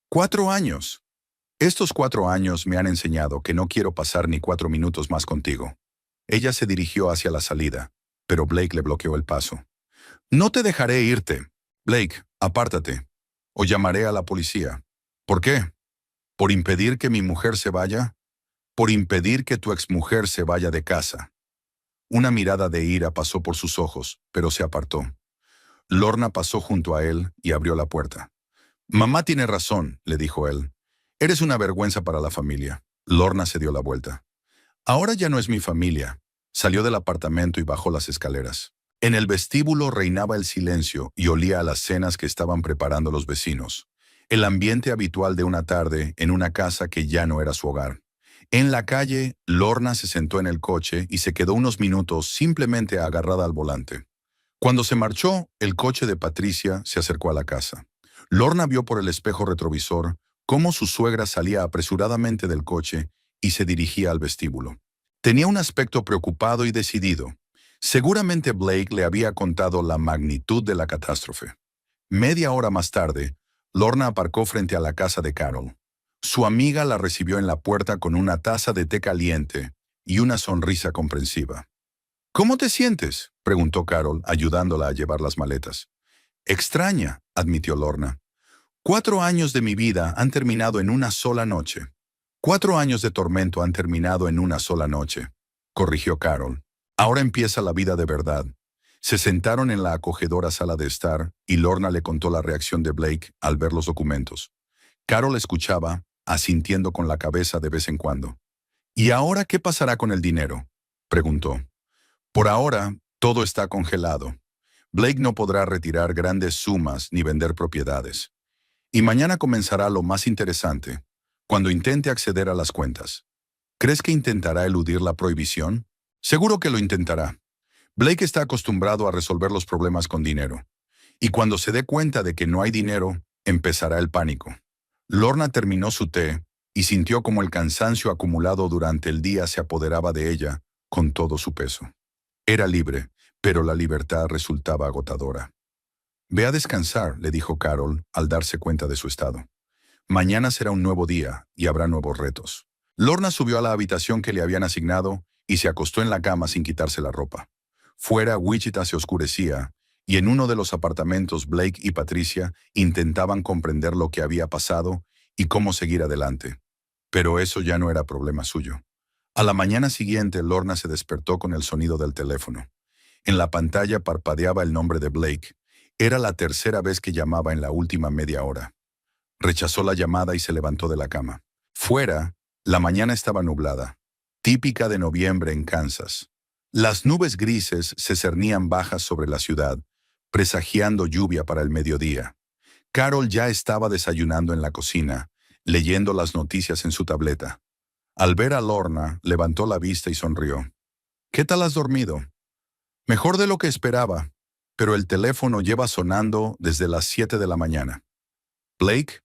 4 años. Estos 4 años me han enseñado que no quiero pasar ni 4 minutos más contigo. Ella se dirigió hacia la salida, pero Blake le bloqueó el paso. No te dejaré irte. Blake, apártate. O llamaré a la policía. ¿Por qué? ¿Por impedir que mi mujer se vaya? ¿Por impedir que tu exmujer se vaya de casa? Una mirada de ira pasó por sus ojos, pero se apartó. Lorna pasó junto a él y abrió la puerta. Mamá tiene razón, le dijo él. Eres una vergüenza para la familia. Lorna se dio la vuelta. Ahora ya no es mi familia. Salió del apartamento y bajó las escaleras. En el vestíbulo reinaba el silencio y olía a las cenas que estaban preparando los vecinos. El ambiente habitual de una tarde en una casa que ya no era su hogar. En la calle, Lorna se sentó en el coche y se quedó unos minutos simplemente agarrada al volante. Cuando se marchó, el coche de Patricia se acercó a la casa. Lorna vio por el espejo retrovisor cómo su suegra salía apresuradamente del coche y se dirigía al vestíbulo. Tenía un aspecto preocupado y decidido. Seguramente Blake le había contado la magnitud de la catástrofe. Media hora más tarde, Lorna aparcó frente a la casa de Carol. Su amiga la recibió en la puerta con una taza de té caliente y una sonrisa comprensiva. ¿Cómo te sientes?, preguntó Carol, ayudándola a llevar las maletas. Extraña, admitió Lorna. 4 años de mi vida han terminado en una sola noche. 4 años de tormento han terminado en una sola noche, corrigió Carol. Ahora empieza la vida de verdad. Se sentaron en la acogedora sala de estar y Lorna le contó la reacción de Blake al ver los documentos. Carol escuchaba, asintiendo con la cabeza de vez en cuando. ¿Y ahora qué pasará con el dinero?, preguntó. Por ahora, todo está congelado. Blake no podrá retirar grandes sumas ni vender propiedades. Y mañana comenzará lo más interesante, cuando intente acceder a las cuentas. ¿Crees que intentará eludir la prohibición? Seguro que lo intentará. Blake está acostumbrado a resolver los problemas con dinero. Y cuando se dé cuenta de que no hay dinero, empezará el pánico. Lorna terminó su té y sintió como el cansancio acumulado durante el día se apoderaba de ella con todo su peso. Era libre, pero la libertad resultaba agotadora. Ve a descansar, le dijo Carol al darse cuenta de su estado. Mañana será un nuevo día y habrá nuevos retos. Lorna subió a la habitación que le habían asignado y se acostó en la cama sin quitarse la ropa. Fuera, Wichita se oscurecía y en uno de los apartamentos Blake y Patricia intentaban comprender lo que había pasado y cómo seguir adelante. Pero eso ya no era problema suyo. A la mañana siguiente, Lorna se despertó con el sonido del teléfono. En la pantalla parpadeaba el nombre de Blake. Era la tercera vez que llamaba en la última media hora. Rechazó la llamada y se levantó de la cama. Fuera, la mañana estaba nublada, típica de noviembre en Kansas. Las nubes grises se cernían bajas sobre la ciudad, presagiando lluvia para el mediodía. Carol ya estaba desayunando en la cocina, leyendo las noticias en su tableta. Al ver a Lorna, levantó la vista y sonrió. ¿Qué tal has dormido? Mejor de lo que esperaba, pero el teléfono lleva sonando desde las 7 de la mañana. Blake,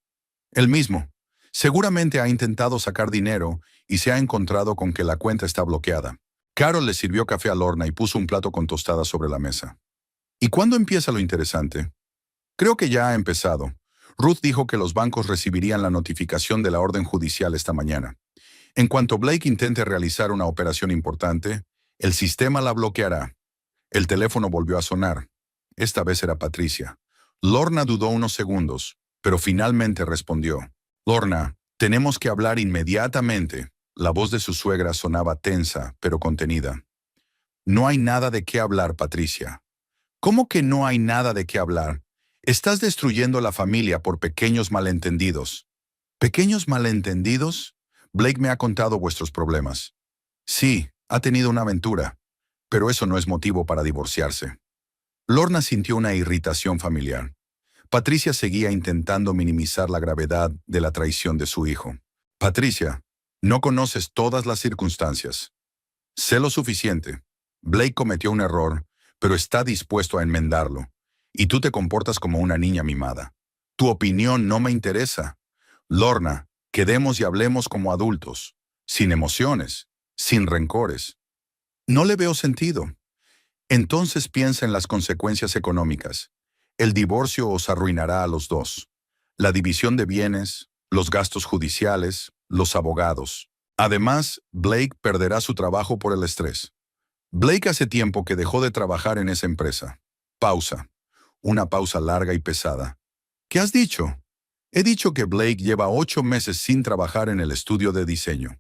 el mismo. Seguramente ha intentado sacar dinero y se ha encontrado con que la cuenta está bloqueada. Carol le sirvió café a Lorna y puso un plato con tostadas sobre la mesa. ¿Y cuándo empieza lo interesante? Creo que ya ha empezado. Ruth dijo que los bancos recibirían la notificación de la orden judicial esta mañana. En cuanto Blake intente realizar una operación importante, el sistema la bloqueará. El teléfono volvió a sonar. Esta vez era Patricia. Lorna dudó unos segundos, pero finalmente respondió. Lorna, tenemos que hablar inmediatamente. La voz de su suegra sonaba tensa, pero contenida. No hay nada de qué hablar, Patricia. ¿Cómo que no hay nada de qué hablar? Estás destruyendo la familia por pequeños malentendidos. ¿Pequeños malentendidos? Blake me ha contado vuestros problemas. Sí, ha tenido una aventura, pero eso no es motivo para divorciarse. Lorna sintió una irritación familiar. Patricia seguía intentando minimizar la gravedad de la traición de su hijo. Patricia, no conoces todas las circunstancias. Sé lo suficiente. Blake cometió un error, pero está dispuesto a enmendarlo. Y tú te comportas como una niña mimada. Tu opinión no me interesa. Lorna, quedemos y hablemos como adultos, sin emociones, sin rencores. No le veo sentido. Entonces piensa en las consecuencias económicas. El divorcio os arruinará a los dos. La división de bienes, los gastos judiciales, los abogados. Además, Blake perderá su trabajo por el estrés. Blake hace tiempo que dejó de trabajar en esa empresa. Pausa. Una pausa larga y pesada. ¿Qué has dicho? He dicho que Blake lleva 8 meses sin trabajar en el estudio de diseño.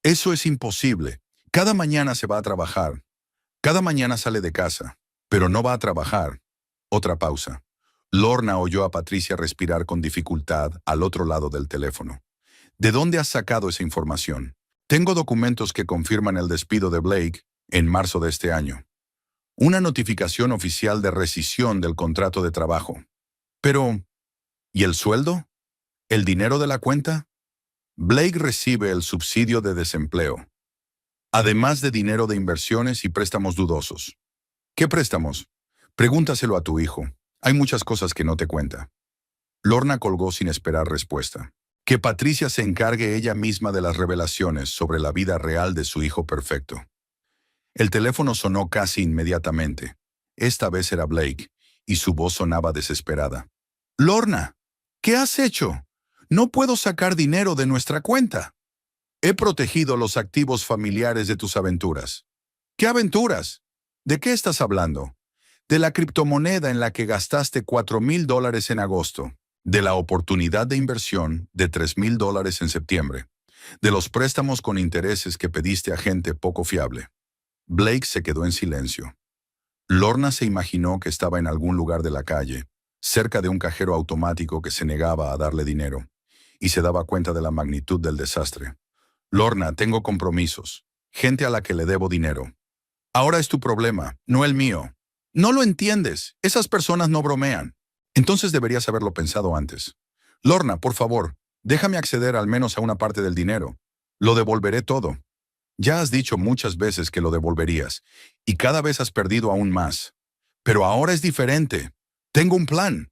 Eso es imposible. Cada mañana se va a trabajar. Cada mañana sale de casa, pero no va a trabajar. Otra pausa. Lorna oyó a Patricia respirar con dificultad al otro lado del teléfono. ¿De dónde has sacado esa información? Tengo documentos que confirman el despido de Blake en marzo de este año. Una notificación oficial de rescisión del contrato de trabajo. Pero, ¿y el sueldo? ¿El dinero de la cuenta? Blake recibe el subsidio de desempleo, además de dinero de inversiones y préstamos dudosos. ¿Qué préstamos? Pregúntaselo a tu hijo. Hay muchas cosas que no te cuenta. Lorna colgó sin esperar respuesta. Que Patricia se encargue ella misma de las revelaciones sobre la vida real de su hijo perfecto. El teléfono sonó casi inmediatamente. Esta vez era Blake, y su voz sonaba desesperada. Lorna, ¿qué has hecho? No puedo sacar dinero de nuestra cuenta. He protegido los activos familiares de tus aventuras. ¿Qué aventuras? ¿De qué estás hablando? De la criptomoneda en la que gastaste $4,000 en agosto, de la oportunidad de inversión de $3,000 en septiembre, de los préstamos con intereses que pediste a gente poco fiable. Blake se quedó en silencio. Lorna se imaginó que estaba en algún lugar de la calle, cerca de un cajero automático que se negaba a darle dinero, y se daba cuenta de la magnitud del desastre. Lorna, tengo compromisos, gente a la que le debo dinero. Ahora es tu problema, no el mío. No lo entiendes, esas personas no bromean. Entonces deberías haberlo pensado antes. Lorna, por favor, déjame acceder al menos a una parte del dinero. Lo devolveré todo. Ya has dicho muchas veces que lo devolverías, y cada vez has perdido aún más. Pero ahora es diferente. Tengo un plan.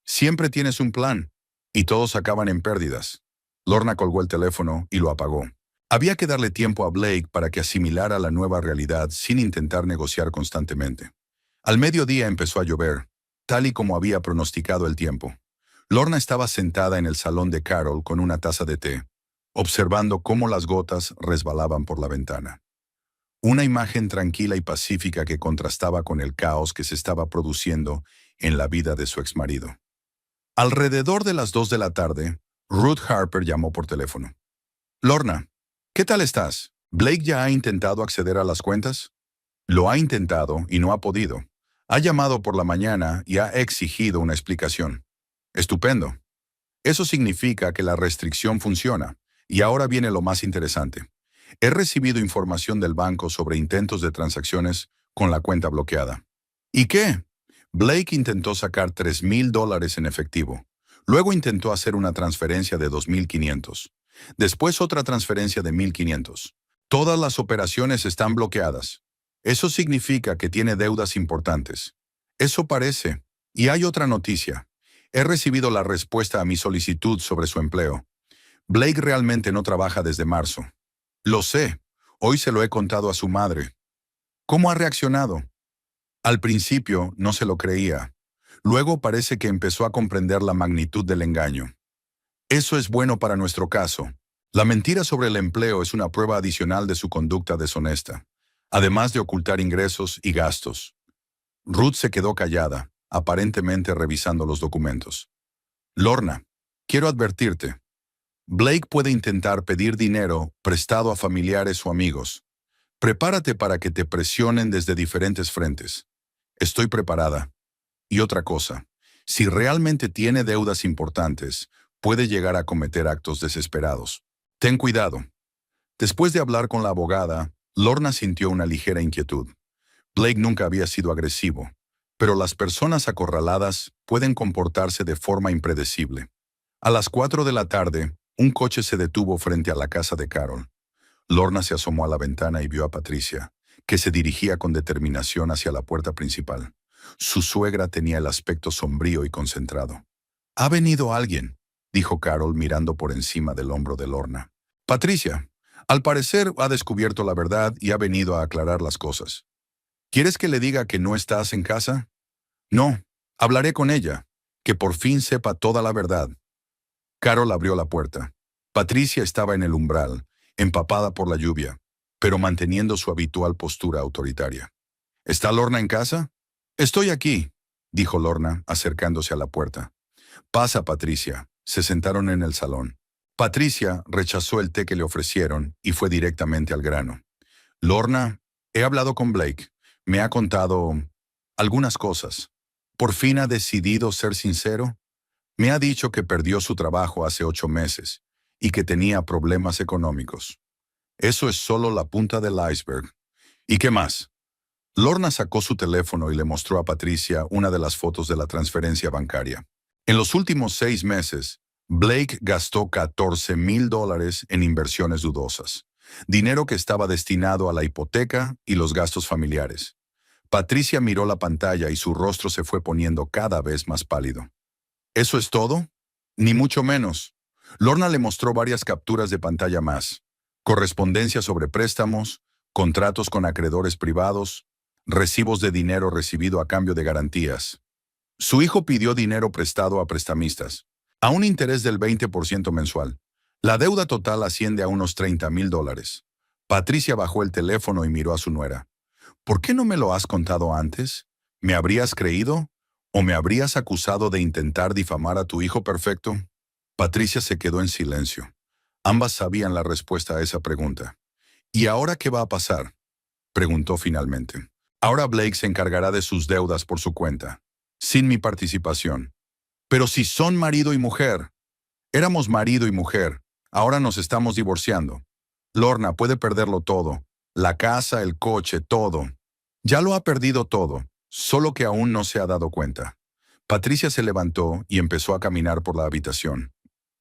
Siempre tienes un plan, y todos acaban en pérdidas. Lorna colgó el teléfono y lo apagó. Había que darle tiempo a Blake para que asimilara la nueva realidad sin intentar negociar constantemente. Al mediodía empezó a llover, tal y como había pronosticado el tiempo. Lorna estaba sentada en el salón de Carol con una taza de té, observando cómo las gotas resbalaban por la ventana. Una imagen tranquila y pacífica que contrastaba con el caos que se estaba produciendo en la vida de su exmarido. Alrededor de las 2 de la tarde, Ruth Harper llamó por teléfono. Lorna, ¿qué tal estás? ¿Blake ya ha intentado acceder a las cuentas? Lo ha intentado y no ha podido. Ha llamado por la mañana y ha exigido una explicación. Estupendo. Eso significa que la restricción funciona. Y ahora viene lo más interesante. He recibido información del banco sobre intentos de transacciones con la cuenta bloqueada. ¿Y qué? Blake intentó sacar $3,000 en efectivo. Luego intentó hacer una transferencia de 2,500. Después otra transferencia de 1,500. Todas las operaciones están bloqueadas. Eso significa que tiene deudas importantes. Eso parece. Y hay otra noticia. He recibido la respuesta a mi solicitud sobre su empleo. Blake realmente no trabaja desde marzo. Lo sé. Hoy se lo he contado a su madre. ¿Cómo ha reaccionado? Al principio no se lo creía. Luego parece que empezó a comprender la magnitud del engaño. Eso es bueno para nuestro caso. La mentira sobre el empleo es una prueba adicional de su conducta deshonesta, además de ocultar ingresos y gastos. Ruth se quedó callada, aparentemente revisando los documentos. Lorna, quiero advertirte. Blake puede intentar pedir dinero prestado a familiares o amigos. Prepárate para que te presionen desde diferentes frentes. Estoy preparada. Y otra cosa, si realmente tiene deudas importantes, puede llegar a cometer actos desesperados. Ten cuidado. Después de hablar con la abogada, Lorna sintió una ligera inquietud. Blake nunca había sido agresivo, pero las personas acorraladas pueden comportarse de forma impredecible. A las 4 de la tarde, un coche se detuvo frente a la casa de Carol. Lorna se asomó a la ventana y vio a Patricia, que se dirigía con determinación hacia la puerta principal. Su suegra tenía el aspecto sombrío y concentrado. «Ha venido alguien», dijo Carol mirando por encima del hombro de Lorna. «Patricia, al parecer ha descubierto la verdad y ha venido a aclarar las cosas. ¿Quieres que le diga que no estás en casa?» «No, hablaré con ella, que por fin sepa toda la verdad». Carol abrió la puerta. Patricia estaba en el umbral, empapada por la lluvia, pero manteniendo su habitual postura autoritaria. «¿Está Lorna en casa?» «Estoy aquí», dijo Lorna, acercándose a la puerta. «Pasa, Patricia». Se sentaron en el salón. Patricia rechazó el té que le ofrecieron y fue directamente al grano. «Lorna, he hablado con Blake. Me ha contado algunas cosas. ¿Por fin ha decidido ser sincero? Me ha dicho que perdió su trabajo hace 8 meses y que tenía problemas económicos. Eso es solo la punta del iceberg. ¿Y qué más?» Lorna sacó su teléfono y le mostró a Patricia una de las fotos de la transferencia bancaria. En los últimos 6 meses, Blake gastó $14,000 en inversiones dudosas, dinero que estaba destinado a la hipoteca y los gastos familiares. Patricia miró la pantalla y su rostro se fue poniendo cada vez más pálido. ¿Eso es todo? Ni mucho menos. Lorna le mostró varias capturas de pantalla más. Correspondencia sobre préstamos, contratos con acreedores privados, recibos de dinero recibido a cambio de garantías. Su hijo pidió dinero prestado a prestamistas, a un interés del 20% mensual. La deuda total asciende a unos $30,000. Patricia bajó el teléfono y miró a su nuera. «¿Por qué no me lo has contado antes? ¿Me habrías creído? ¿O me habrías acusado de intentar difamar a tu hijo perfecto?» Patricia se quedó en silencio. Ambas sabían la respuesta a esa pregunta. «¿Y ahora qué va a pasar?», preguntó finalmente. «Ahora Blake se encargará de sus deudas por su cuenta, sin mi participación». «Pero si son marido y mujer». «Éramos marido y mujer. Ahora nos estamos divorciando. Lorna puede perderlo todo. La casa, el coche, todo. Ya lo ha perdido todo, solo que aún no se ha dado cuenta». Patricia se levantó y empezó a caminar por la habitación.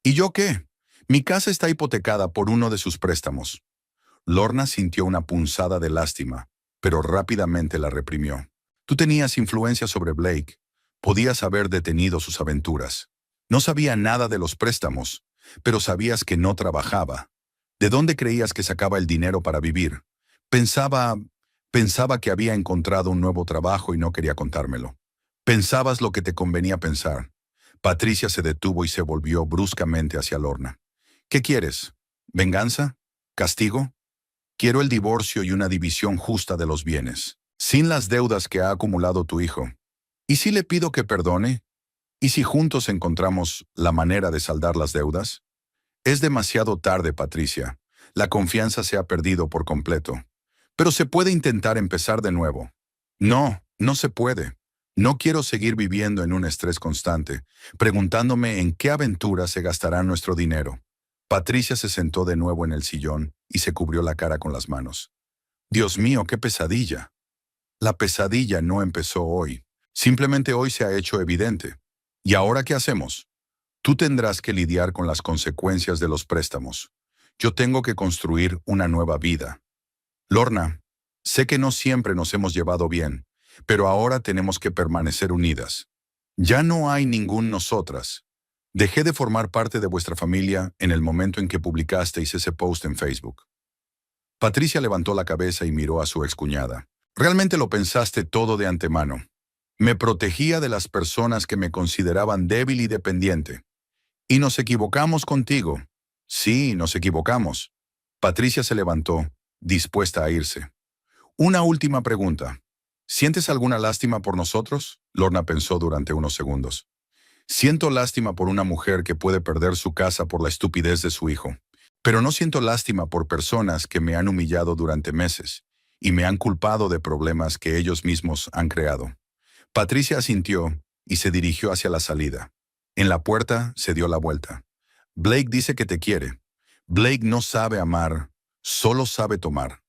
«¿Y yo qué? Mi casa está hipotecada por uno de sus préstamos». Lorna sintió una punzada de lástima, pero rápidamente la reprimió. «Tú tenías influencia sobre Blake. Podías haber detenido sus aventuras. No sabía nada de los préstamos, pero sabías que no trabajaba. ¿De dónde creías que sacaba el dinero para vivir? Pensaba que había encontrado un nuevo trabajo y no quería contármelo. Pensabas lo que te convenía pensar». Patricia se detuvo y se volvió bruscamente hacia Lorna. «¿Qué quieres? ¿Venganza? ¿Castigo?» «Quiero el divorcio y una división justa de los bienes, sin las deudas que ha acumulado tu hijo. ¿Y si le pido que perdone? ¿Y si juntos encontramos la manera de saldar las deudas?» «Es demasiado tarde, Patricia. La confianza se ha perdido por completo. Pero se puede intentar empezar de nuevo». «No, no se puede. No quiero seguir viviendo en un estrés constante, preguntándome en qué aventura se gastará nuestro dinero». Patricia se sentó de nuevo en el sillón y se cubrió la cara con las manos. «Dios mío, qué pesadilla». «La pesadilla no empezó hoy. Simplemente hoy se ha hecho evidente. ¿Y ahora qué hacemos?» «Tú tendrás que lidiar con las consecuencias de los préstamos. Yo tengo que construir una nueva vida. Lorna, sé que no siempre nos hemos llevado bien, pero ahora tenemos que permanecer unidas. Ya no hay ningún nosotras. Dejé de formar parte de vuestra familia en el momento en que publicasteis ese post en Facebook. Patricia levantó la cabeza y miró a su excuñada. Realmente lo pensaste todo de antemano. Me protegía de las personas que me consideraban débil y dependiente. Y nos equivocamos contigo. Sí, nos equivocamos. Patricia se levantó, dispuesta a irse. Una última pregunta. ¿Sientes alguna lástima por nosotros? Lorna pensó durante unos segundos. Siento lástima por una mujer que puede perder su casa por la estupidez de su hijo. Pero no siento lástima por personas que me han humillado durante meses y me han culpado de problemas que ellos mismos han creado. Patricia asintió y se dirigió hacia la salida. En la puerta se dio la vuelta. Blake dice que te quiere. Blake no sabe amar, solo sabe tomar.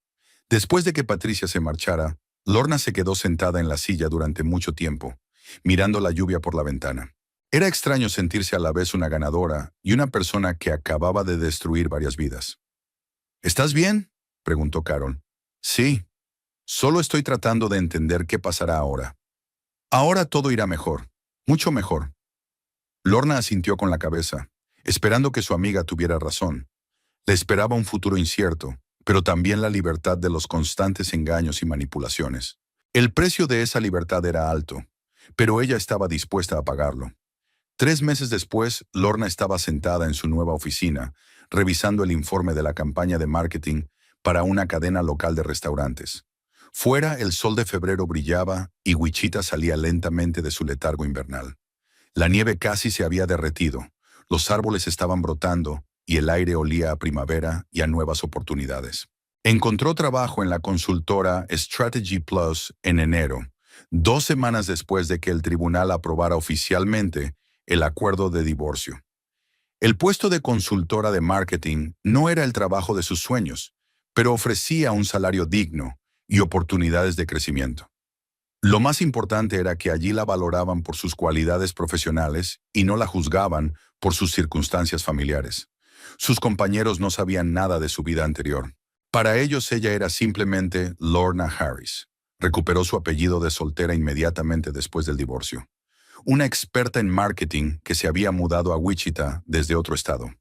Después de que Patricia se marchara, Lorna se quedó sentada en la silla durante mucho tiempo, mirando la lluvia por la ventana. Era extraño sentirse a la vez una ganadora y una persona que acababa de destruir varias vidas. ¿Estás bien?, preguntó Carol. Sí, solo estoy tratando de entender qué pasará ahora. Ahora todo irá mejor, mucho mejor. Lorna asintió con la cabeza, esperando que su amiga tuviera razón. Le esperaba un futuro incierto, pero también la libertad de los constantes engaños y manipulaciones. El precio de esa libertad era alto, pero ella estaba dispuesta a pagarlo. 3 meses después, Lorna estaba sentada en su nueva oficina, revisando el informe de la campaña de marketing para una cadena local de restaurantes. Fuera, el sol de febrero brillaba y Wichita salía lentamente de su letargo invernal. La nieve casi se había derretido, los árboles estaban brotando y el aire olía a primavera y a nuevas oportunidades. Encontró trabajo en la consultora Strategy Plus en enero, 2 semanas después de que el tribunal aprobara oficialmente el acuerdo de divorcio. El puesto de consultora de marketing no era el trabajo de sus sueños, pero ofrecía un salario digno y oportunidades de crecimiento. Lo más importante era que allí la valoraban por sus cualidades profesionales y no la juzgaban por sus circunstancias familiares. Sus compañeros no sabían nada de su vida anterior. Para ellos ella era simplemente Lorna Harris. Recuperó su apellido de soltera inmediatamente después del divorcio. Una experta en marketing que se había mudado a Wichita desde otro estado.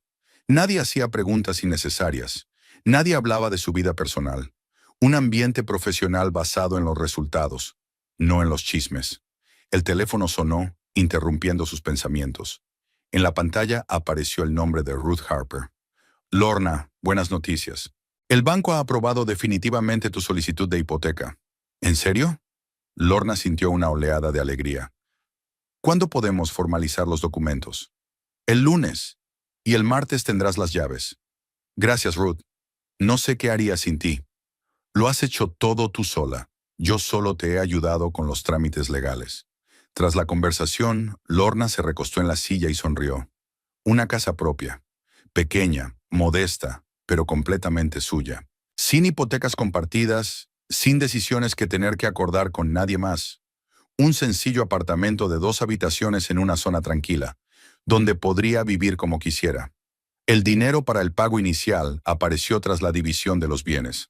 Nadie hacía preguntas innecesarias. Nadie hablaba de su vida personal. Un ambiente profesional basado en los resultados, no en los chismes. El teléfono sonó, interrumpiendo sus pensamientos. En la pantalla apareció el nombre de Ruth Harper. Lorna, buenas noticias. El banco ha aprobado definitivamente tu solicitud de hipoteca. ¿En serio? Lorna sintió una oleada de alegría. ¿Cuándo podemos formalizar los documentos? El lunes. Y el martes tendrás las llaves. Gracias, Ruth. No sé qué haría sin ti. Lo has hecho todo tú sola. Yo solo te he ayudado con los trámites legales. Tras la conversación, Lorna se recostó en la silla y sonrió. Una casa propia. Pequeña, modesta, pero completamente suya. Sin hipotecas compartidas, sin decisiones que tener que acordar con nadie más. Un sencillo apartamento de 2 habitaciones en una zona tranquila, donde podría vivir como quisiera. El dinero para el pago inicial apareció tras la división de los bienes.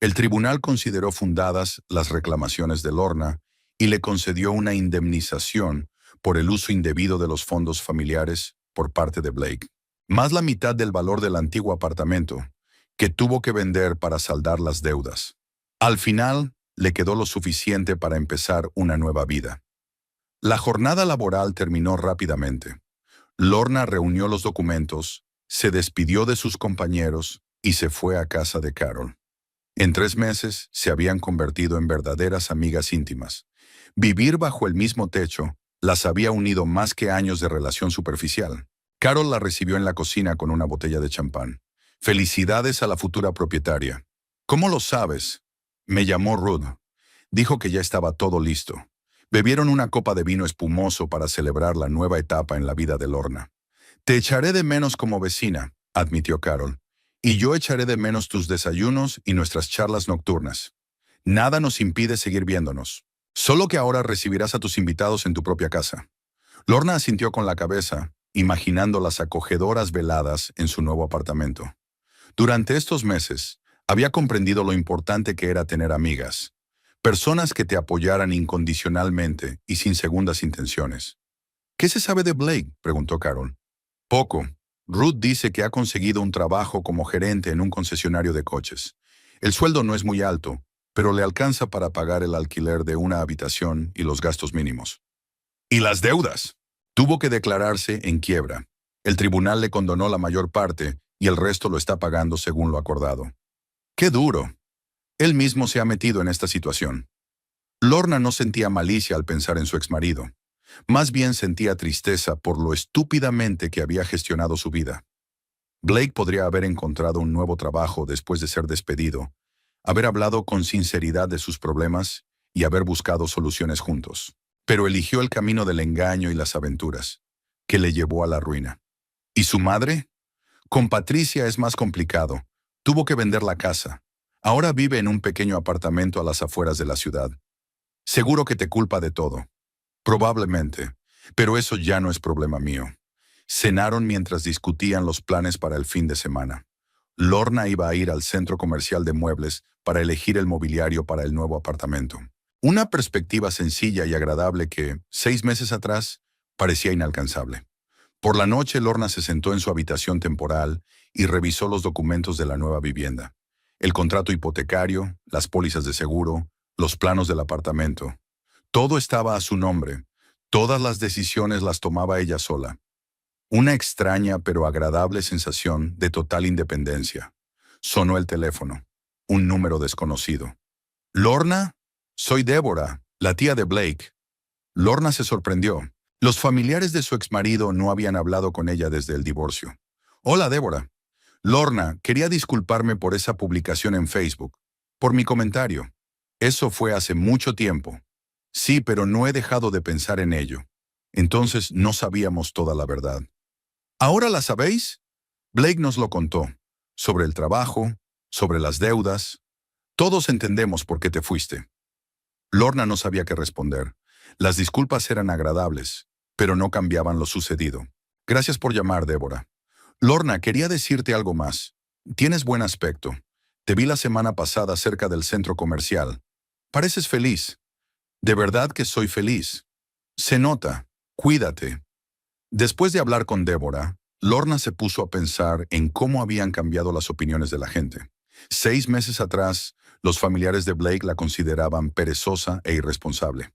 El tribunal consideró fundadas las reclamaciones de Lorna y le concedió una indemnización por el uso indebido de los fondos familiares por parte de Blake. Más la mitad del valor del antiguo apartamento, que tuvo que vender para saldar las deudas. Al final, le quedó lo suficiente para empezar una nueva vida. La jornada laboral terminó rápidamente. Lorna reunió los documentos, se despidió de sus compañeros y se fue a casa de Carol. En 3 meses se habían convertido en verdaderas amigas íntimas. Vivir bajo el mismo techo las había unido más que años de relación superficial. Carol la recibió en la cocina con una botella de champán. Felicidades a la futura propietaria. ¿Cómo lo sabes? Me llamó Ruth. Dijo que ya estaba todo listo. Bebieron una copa de vino espumoso para celebrar la nueva etapa en la vida de Lorna. Te echaré de menos como vecina, admitió Carol. Y yo echaré de menos tus desayunos y nuestras charlas nocturnas. Nada nos impide seguir viéndonos. Solo que ahora recibirás a tus invitados en tu propia casa. Lorna asintió con la cabeza, imaginando las acogedoras veladas en su nuevo apartamento. Durante estos meses, había comprendido lo importante que era tener amigas. Personas que te apoyaran incondicionalmente y sin segundas intenciones. ¿Qué se sabe de Blake?, preguntó Carol. Poco. Ruth dice que ha conseguido un trabajo como gerente en un concesionario de coches. El sueldo no es muy alto, pero le alcanza para pagar el alquiler de una habitación y los gastos mínimos. ¿Y las deudas? Tuvo que declararse en quiebra. El tribunal le condonó la mayor parte y el resto lo está pagando según lo acordado. ¡Qué duro! Él mismo se ha metido en esta situación. Lorna no sentía malicia al pensar en su exmarido. Más bien sentía tristeza por lo estúpidamente que había gestionado su vida. Blake podría haber encontrado un nuevo trabajo después de ser despedido, haber hablado con sinceridad de sus problemas y haber buscado soluciones juntos. Pero eligió el camino del engaño y las aventuras, que le llevó a la ruina. ¿Y su madre? Con Patricia es más complicado. Tuvo que vender la casa. Ahora vive en un pequeño apartamento a las afueras de la ciudad. Seguro que te culpa de todo. Probablemente, pero eso ya no es problema mío. Cenaron mientras discutían los planes para el fin de semana. Lorna iba a ir al centro comercial de muebles para elegir el mobiliario para el nuevo apartamento. Una perspectiva sencilla y agradable que, 6 meses atrás, parecía inalcanzable. Por la noche, Lorna se sentó en su habitación temporal y revisó los documentos de la nueva vivienda. El contrato hipotecario, las pólizas de seguro, los planos del apartamento. Todo estaba a su nombre. Todas las decisiones las tomaba ella sola. Una extraña pero agradable sensación de total independencia. Sonó el teléfono. Un número desconocido. ¿Lorna? Soy Débora, la tía de Blake. Lorna se sorprendió. Los familiares de su exmarido no habían hablado con ella desde el divorcio. Hola, Débora. Lorna, quería disculparme por esa publicación en Facebook. Por mi comentario. Eso fue hace mucho tiempo. Sí, pero no he dejado de pensar en ello. Entonces no sabíamos toda la verdad. ¿Ahora la sabéis? Blake nos lo contó. Sobre el trabajo, sobre las deudas. Todos entendemos por qué te fuiste. Lorna no sabía qué responder. Las disculpas eran agradables, pero no cambiaban lo sucedido. Gracias por llamar, Débora. Lorna, quería decirte algo más. Tienes buen aspecto. Te vi la semana pasada cerca del centro comercial. Pareces feliz. De verdad que soy feliz. Se nota. Cuídate. Después de hablar con Débora, Lorna se puso a pensar en cómo habían cambiado las opiniones de la gente. 6 meses atrás, los familiares de Blake la consideraban perezosa e irresponsable.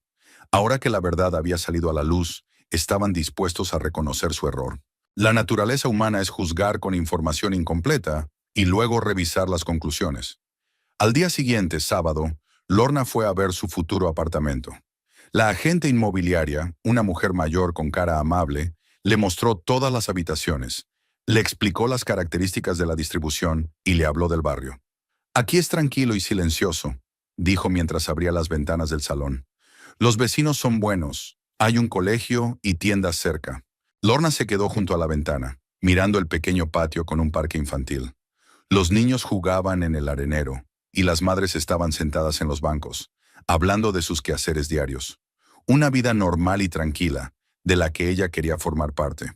Ahora que la verdad había salido a la luz, estaban dispuestos a reconocer su error. La naturaleza humana es juzgar con información incompleta y luego revisar las conclusiones. Al día siguiente, sábado, Lorna fue a ver su futuro apartamento. La agente inmobiliaria, una mujer mayor con cara amable, le mostró todas las habitaciones, le explicó las características de la distribución y le habló del barrio. Aquí es tranquilo y silencioso, dijo mientras abría las ventanas del salón. Los vecinos son buenos, hay un colegio y tiendas cerca. Lorna se quedó junto a la ventana, mirando el pequeño patio con un parque infantil. Los niños jugaban en el arenero y las madres estaban sentadas en los bancos, hablando de sus quehaceres diarios. Una vida normal y tranquila, de la que ella quería formar parte.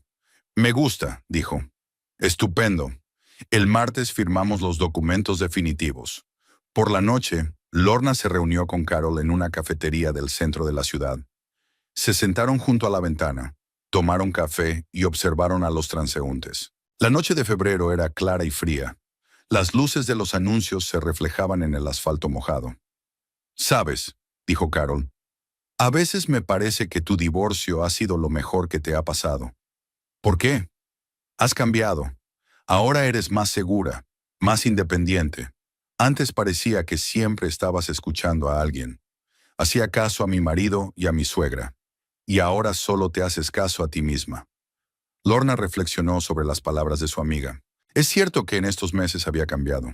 Me gusta, dijo. Estupendo. El martes firmamos los documentos definitivos. Por la noche, Lorna se reunió con Carol en una cafetería del centro de la ciudad. Se sentaron junto a la ventana, tomaron café y observaron a los transeúntes. La noche de febrero era clara y fría. Las luces de los anuncios se reflejaban en el asfalto mojado. «Sabes», dijo Carol, «a veces me parece que tu divorcio ha sido lo mejor que te ha pasado». «¿Por qué?» «Has cambiado. Ahora eres más segura, más independiente. Antes parecía que siempre estabas escuchando a alguien. Hacía caso a mi marido y a mi suegra. Y ahora solo te haces caso a ti misma». Lorna reflexionó sobre las palabras de su amiga. Es cierto que en estos meses había cambiado.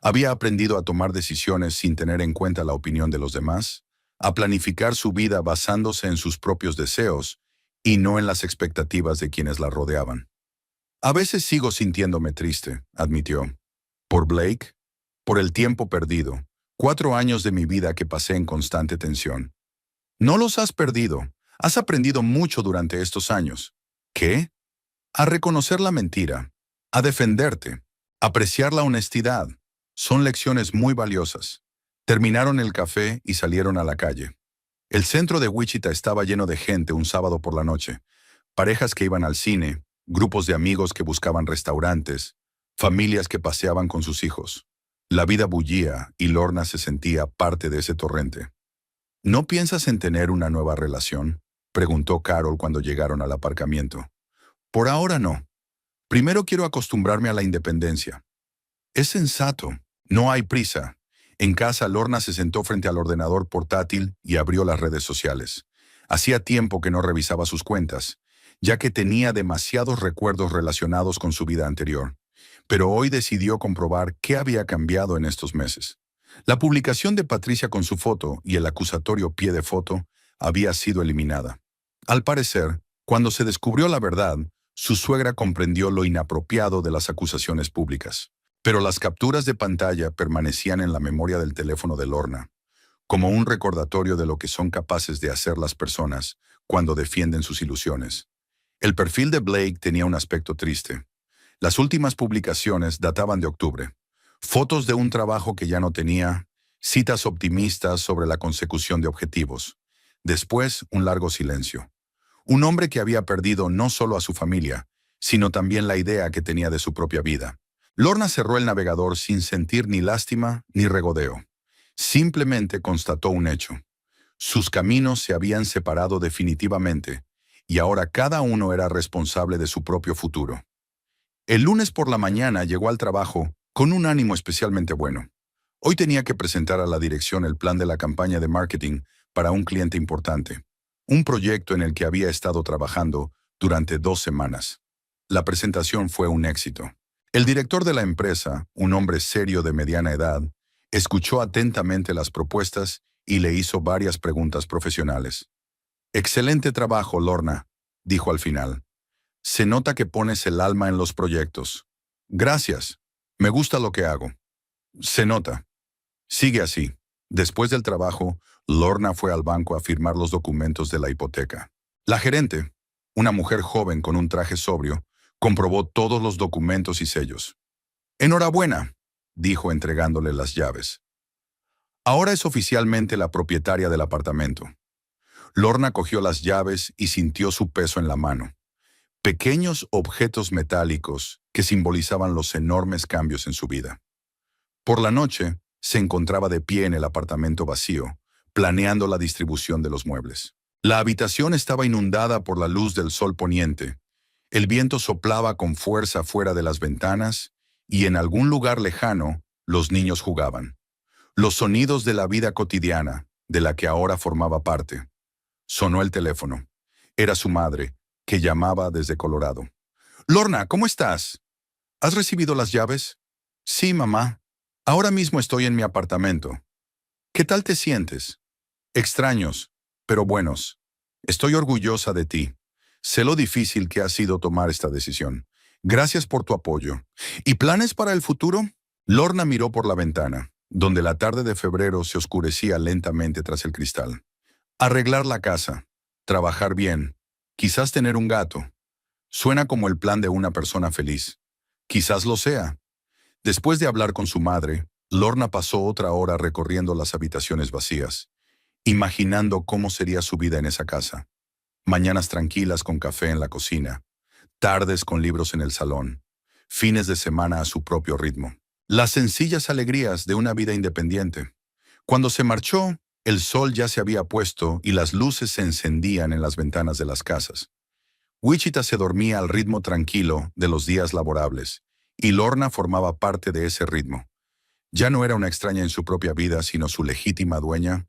Había aprendido a tomar decisiones sin tener en cuenta la opinión de los demás, a planificar su vida basándose en sus propios deseos y no en las expectativas de quienes la rodeaban. A veces sigo sintiéndome triste, admitió. ¿Por Blake? Por el tiempo perdido. 4 años de mi vida que pasé en constante tensión. No los has perdido. Has aprendido mucho durante estos años. ¿Qué? A reconocer la mentira, a defenderte, apreciar la honestidad. Son lecciones muy valiosas. Terminaron el café y salieron a la calle. El centro de Wichita estaba lleno de gente un sábado por la noche. Parejas que iban al cine, grupos de amigos que buscaban restaurantes, familias que paseaban con sus hijos. La vida bullía y Lorna se sentía parte de ese torrente. ¿No piensas en tener una nueva relación?, preguntó Carol cuando llegaron al aparcamiento. Por ahora no. Primero quiero acostumbrarme a la independencia. Es sensato. No hay prisa. En casa, Lorna se sentó frente al ordenador portátil y abrió las redes sociales. Hacía tiempo que no revisaba sus cuentas, ya que tenía demasiados recuerdos relacionados con su vida anterior. Pero hoy decidió comprobar qué había cambiado en estos meses. La publicación de Patricia con su foto y el acusatorio pie de foto había sido eliminada. Al parecer, cuando se descubrió la verdad, su suegra comprendió lo inapropiado de las acusaciones públicas. Pero las capturas de pantalla permanecían en la memoria del teléfono de Lorna, como un recordatorio de lo que son capaces de hacer las personas cuando defienden sus ilusiones. El perfil de Blake tenía un aspecto triste. Las últimas publicaciones databan de octubre. Fotos de un trabajo que ya no tenía, citas optimistas sobre la consecución de objetivos. Después, un largo silencio. Un hombre que había perdido no solo a su familia, sino también la idea que tenía de su propia vida. Lorna cerró el navegador sin sentir ni lástima ni regodeo. Simplemente constató un hecho. Sus caminos se habían separado definitivamente, y ahora cada uno era responsable de su propio futuro. El lunes por la mañana llegó al trabajo con un ánimo especialmente bueno. Hoy tenía que presentar a la dirección el plan de la campaña de marketing para un cliente importante, un proyecto en el que había estado trabajando durante 2 semanas. La presentación fue un éxito. El director de la empresa, un hombre serio de mediana edad, escuchó atentamente las propuestas y le hizo varias preguntas profesionales. «Excelente trabajo, Lorna», dijo al final. «Se nota que pones el alma en los proyectos». «Gracias. Me gusta lo que hago». «Se nota. Sigue así». Después del trabajo, Lorna fue al banco a firmar los documentos de la hipoteca. La gerente, una mujer joven con un traje sobrio, comprobó todos los documentos y sellos. «Enhorabuena», dijo entregándole las llaves. «Ahora es oficialmente la propietaria del apartamento». Lorna cogió las llaves y sintió su peso en la mano. Pequeños objetos metálicos que simbolizaban los enormes cambios en su vida. Por la noche, se encontraba de pie en el apartamento vacío, planeando la distribución de los muebles. La habitación estaba inundada por la luz del sol poniente. El viento soplaba con fuerza fuera de las ventanas y en algún lugar lejano los niños jugaban. Los sonidos de la vida cotidiana, de la que ahora formaba parte. Sonó el teléfono. Era su madre, que llamaba desde Colorado. «Lorna, ¿cómo estás? ¿Has recibido las llaves?» «Sí, mamá. Ahora mismo estoy en mi apartamento». «¿Qué tal te sientes?» «Extraños, pero buenos. Estoy orgullosa de ti. Sé lo difícil que ha sido tomar esta decisión. Gracias por tu apoyo. ¿Y planes para el futuro?» Lorna miró por la ventana, donde la tarde de febrero se oscurecía lentamente tras el cristal. Arreglar la casa, trabajar bien, quizás tener un gato. Suena como el plan de una persona feliz. Quizás lo sea. Después de hablar con su madre, Lorna pasó otra hora recorriendo las habitaciones vacías, imaginando cómo sería su vida en esa casa. Mañanas tranquilas con café en la cocina, tardes con libros en el salón, fines de semana a su propio ritmo. Las sencillas alegrías de una vida independiente. Cuando se marchó, el sol ya se había puesto y las luces se encendían en las ventanas de las casas. Wichita se dormía al ritmo tranquilo de los días laborables, y Lorna formaba parte de ese ritmo. Ya no era una extraña en su propia vida, sino su legítima dueña.